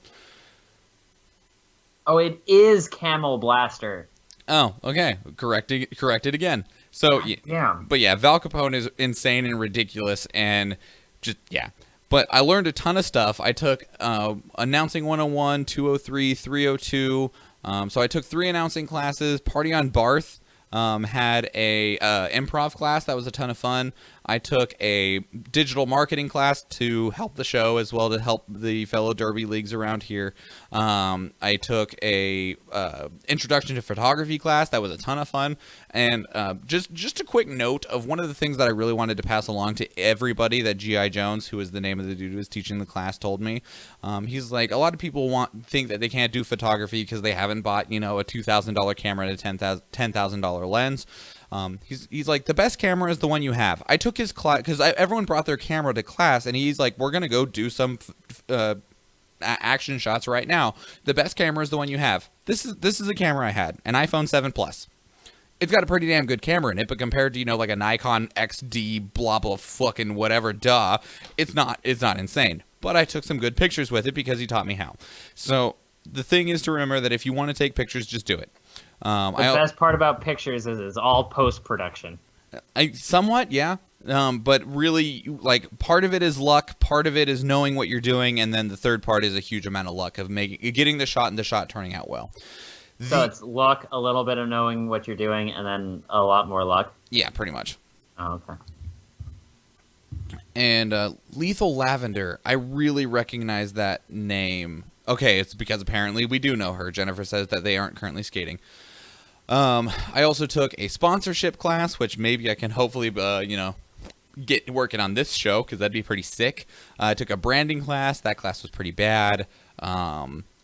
Oh, it is Camel Blaster. Oh, okay, corrected again. So yeah, but yeah, Val Capone is insane and ridiculous, and just yeah. But I learned a ton of stuff. I took announcing 101, 203, 302. So I took 3 announcing classes. Party on Barth had a improv class that was a ton of fun. I took a digital marketing class to help the show as well to help the fellow derby leagues around here. I took a introduction to photography class that was a ton of fun. And just a quick note of one of the things that I really wanted to pass along to everybody that G.I. Jones, who is the name of the dude who was teaching the class, told me. He's like, a lot of people think that they can't do photography because they haven't bought, a $2,000 camera and a $10,000 lens. He's like, the best camera is the one you have. I took his class because everyone brought their camera to class, and he's like, we're going to go do some action shots right now. The best camera is the one you have. This is a camera I had, an iPhone 7 Plus. It's got a pretty damn good camera in it, but compared to, like a Nikon XD blah blah fucking whatever, it's not insane. But I took some good pictures with it because he taught me how. So the thing is to remember that if you want to take pictures, just do it. The best part about pictures is it's all post-production. Somewhat, yeah. But really, like, part of it is luck, part of it is knowing what you're doing, and then the third part is a huge amount of luck of getting the shot and the shot turning out well. So it's luck, a little bit of knowing what you're doing, and then a lot more luck? Yeah, pretty much. Oh, okay. And Lethal Lavender, I really recognize that name. Okay, it's because apparently we do know her. Jennifer says that they aren't currently skating. I also took a sponsorship class, which maybe I can hopefully, get working on this show, because that'd be pretty sick. I took a branding class. That class was pretty bad.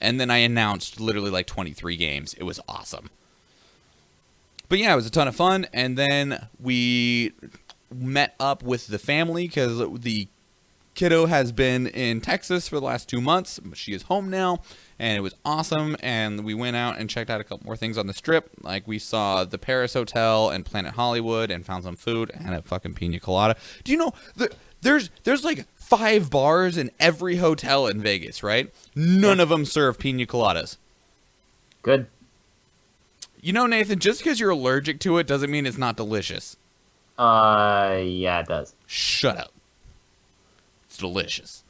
And then I announced literally like 23 games. It was awesome. But yeah, it was a ton of fun. And then we met up with the family because the Kiddo has been in Texas for the last 2 months. She is home now, and it was awesome. And we went out and checked out a couple more things on the Strip. Like, we saw the Paris Hotel and Planet Hollywood and found some food and a fucking pina colada. Do you know, there's like 5 bars in every hotel in Vegas, right? None of them serve pina coladas. Good. You know, Nathan, just because you're allergic to it doesn't mean it's not delicious. Yeah, it does. Shut up. It's delicious.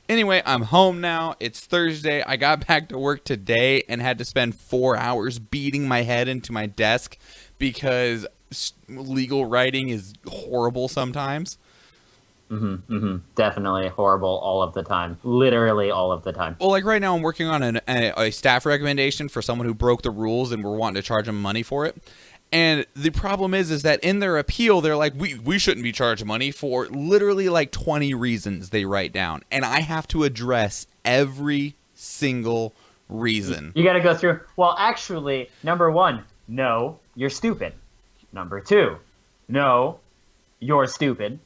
Anyway, I'm home now. It's Thursday. I got back to work today and had to spend 4 hours beating my head into my desk because legal writing is horrible sometimes. Definitely horrible all of the time. Literally all of the time. Well, like right now I'm working on a staff recommendation for someone who broke the rules and we're wanting to charge them money for it. And the problem is that in their appeal, they're like, we shouldn't be charged money for literally like 20 reasons they write down. And I have to address every single reason. You got to go through. Well, actually, number 1, no, you're stupid. Number 2, no, you're stupid.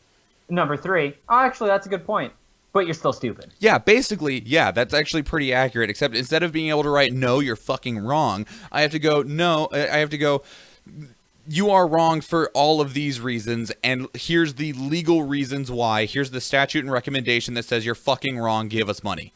Number 3, oh, actually, that's a good point, but you're still stupid. Yeah, basically, yeah, that's actually pretty accurate, except instead of being able to write, no, you're fucking wrong, I have to go, no, I have to go, you are wrong for all of these reasons, and here's the legal reasons why. Here's the statute and recommendation that says you're fucking wrong, give us money.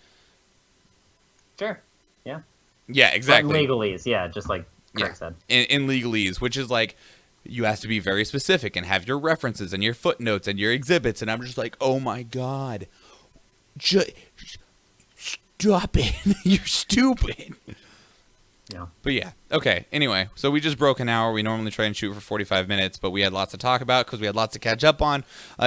Sure, yeah. Yeah, exactly. Like legalese, yeah, just like Greg said. In legalese, which is like, you have to be very specific and have your references and your footnotes and your exhibits. And I'm just like, oh my God. Stop it. You're stupid. Yeah. But yeah. Okay. Anyway, so we just broke an hour. We normally try and shoot for 45 minutes, but we had lots to talk about because we had lots to catch up on.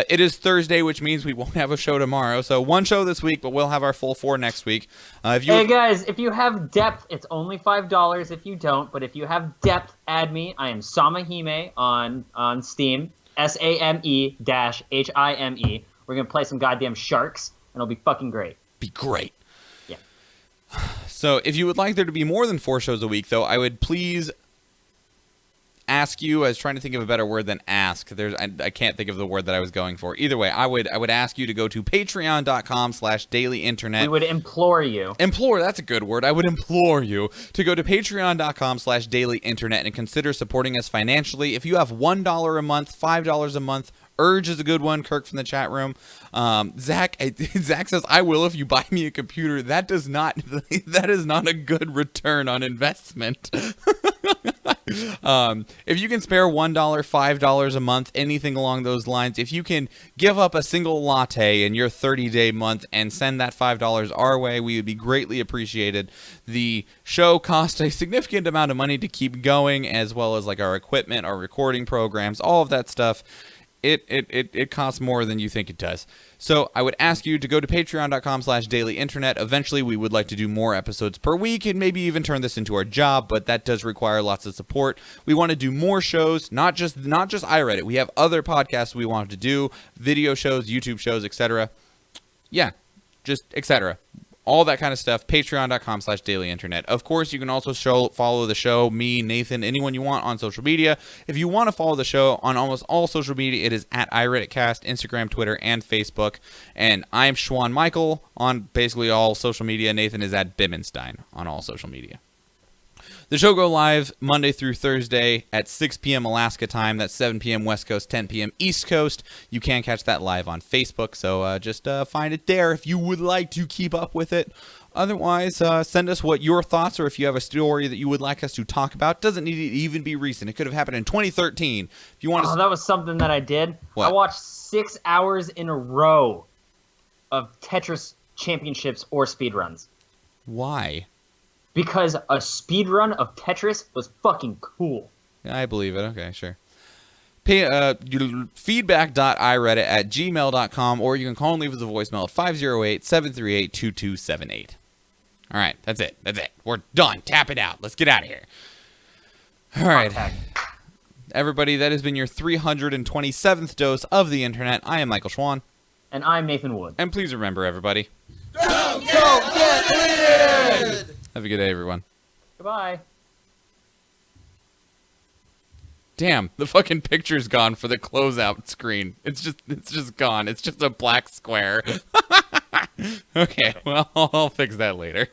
It is Thursday, which means we won't have a show tomorrow. So 1 show this week, but we'll have our full 4 next week. Hey guys, if you have depth, it's only $5 if you don't. But if you have depth, add me. I am Samahime on Steam. SAME-HIME. We're going to play some goddamn sharks, and it'll be fucking great. Be great. Yeah. So if you would like there to be more than 4 shows a week, though, I would please ask you. I was trying to think of a better word than ask. I can't think of the word that I was going for. Either way, I would ask you to go to patreon.com/dailyinternet. We would implore you. Implore, that's a good word. I would implore you to go to patreon.com/dailyinternet and consider supporting us financially. If you have $1 a month, $5 a month, Urge is a good one. Kirk from the chat room. Zach says, I will if you buy me a computer. That is not a good return on investment. If you can spare $1, $5 a month, anything along those lines, if you can give up a single latte in your 30-day month and send that $5 our way, we would be greatly appreciated. The show costs a significant amount of money to keep going, as well as like our equipment, our recording programs, all of that stuff. It costs more than you think it does. So I would ask you to go to patreon.com/dailyinternet. Eventually, we would like to do more episodes per week and maybe even turn this into our job, but that does require lots of support. We want to do more shows, not just iReadit. We have other podcasts we want to do, video shows, YouTube shows, etc. Yeah, just etc. All that kind of stuff, patreon.com/dailyinternet. Of course, you can also follow the show, me, Nathan, anyone you want on social media. If you want to follow the show on almost all social media, it is at iReaditcast, Instagram, Twitter, and Facebook. And I'm Schwahn Michael on basically all social media. Nathan is at Bimmenstein on all social media. The show goes live Monday through Thursday at 6 p.m. Alaska time. That's 7 p.m. West Coast, 10 p.m. East Coast. You can catch that live on Facebook, so just find it there if you would like to keep up with it. Otherwise, send us what your thoughts, or if you have a story that you would like us to talk about. Doesn't need to even be recent. It could have happened in 2013. If you want that was something that I did. What? I watched 6 hours in a row of Tetris championships or speedruns. Why? Because a speedrun of Tetris was fucking cool. Yeah, I believe it. Okay, sure. Feedback.ireddit@gmail.com, or you can call and leave us a voicemail at 508-738-2278. All right, that's it. We're done. Tap it out. Let's get out of here. All right. Everybody, that has been your 327th dose of the internet. I am Michael Schwahn. And I'm Nathan Wood. And please remember, everybody, Don't get deleted! have a good day, everyone. Goodbye. Damn, the fucking picture's gone for the closeout screen. It's just gone. It's just a black square. Okay, well, I'll fix that later.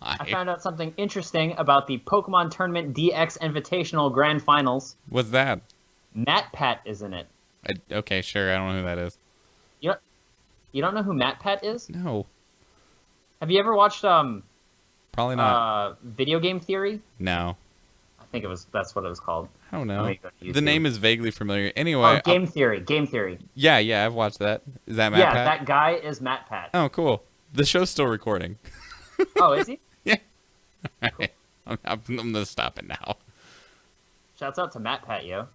Bye. I found out something interesting about the Pokemon Tournament DX Invitational Grand Finals. What's that? MatPat is in it. Okay, sure. I don't know who that is. You don't know who MatPat is? No, Have you ever watched probably not. Video Game Theory? No, I think that's what it was called. I don't Let know. me go to The YouTube. name is vaguely familiar. Anyway, Game Theory. Game Theory. yeah, I've watched that. Is that Matt Yeah, Pat? that guy is MatPat. Oh, cool. The show's still recording. Oh, is he? Yeah. All right. I'm gonna stop it now. Shouts out to MatPat, yo.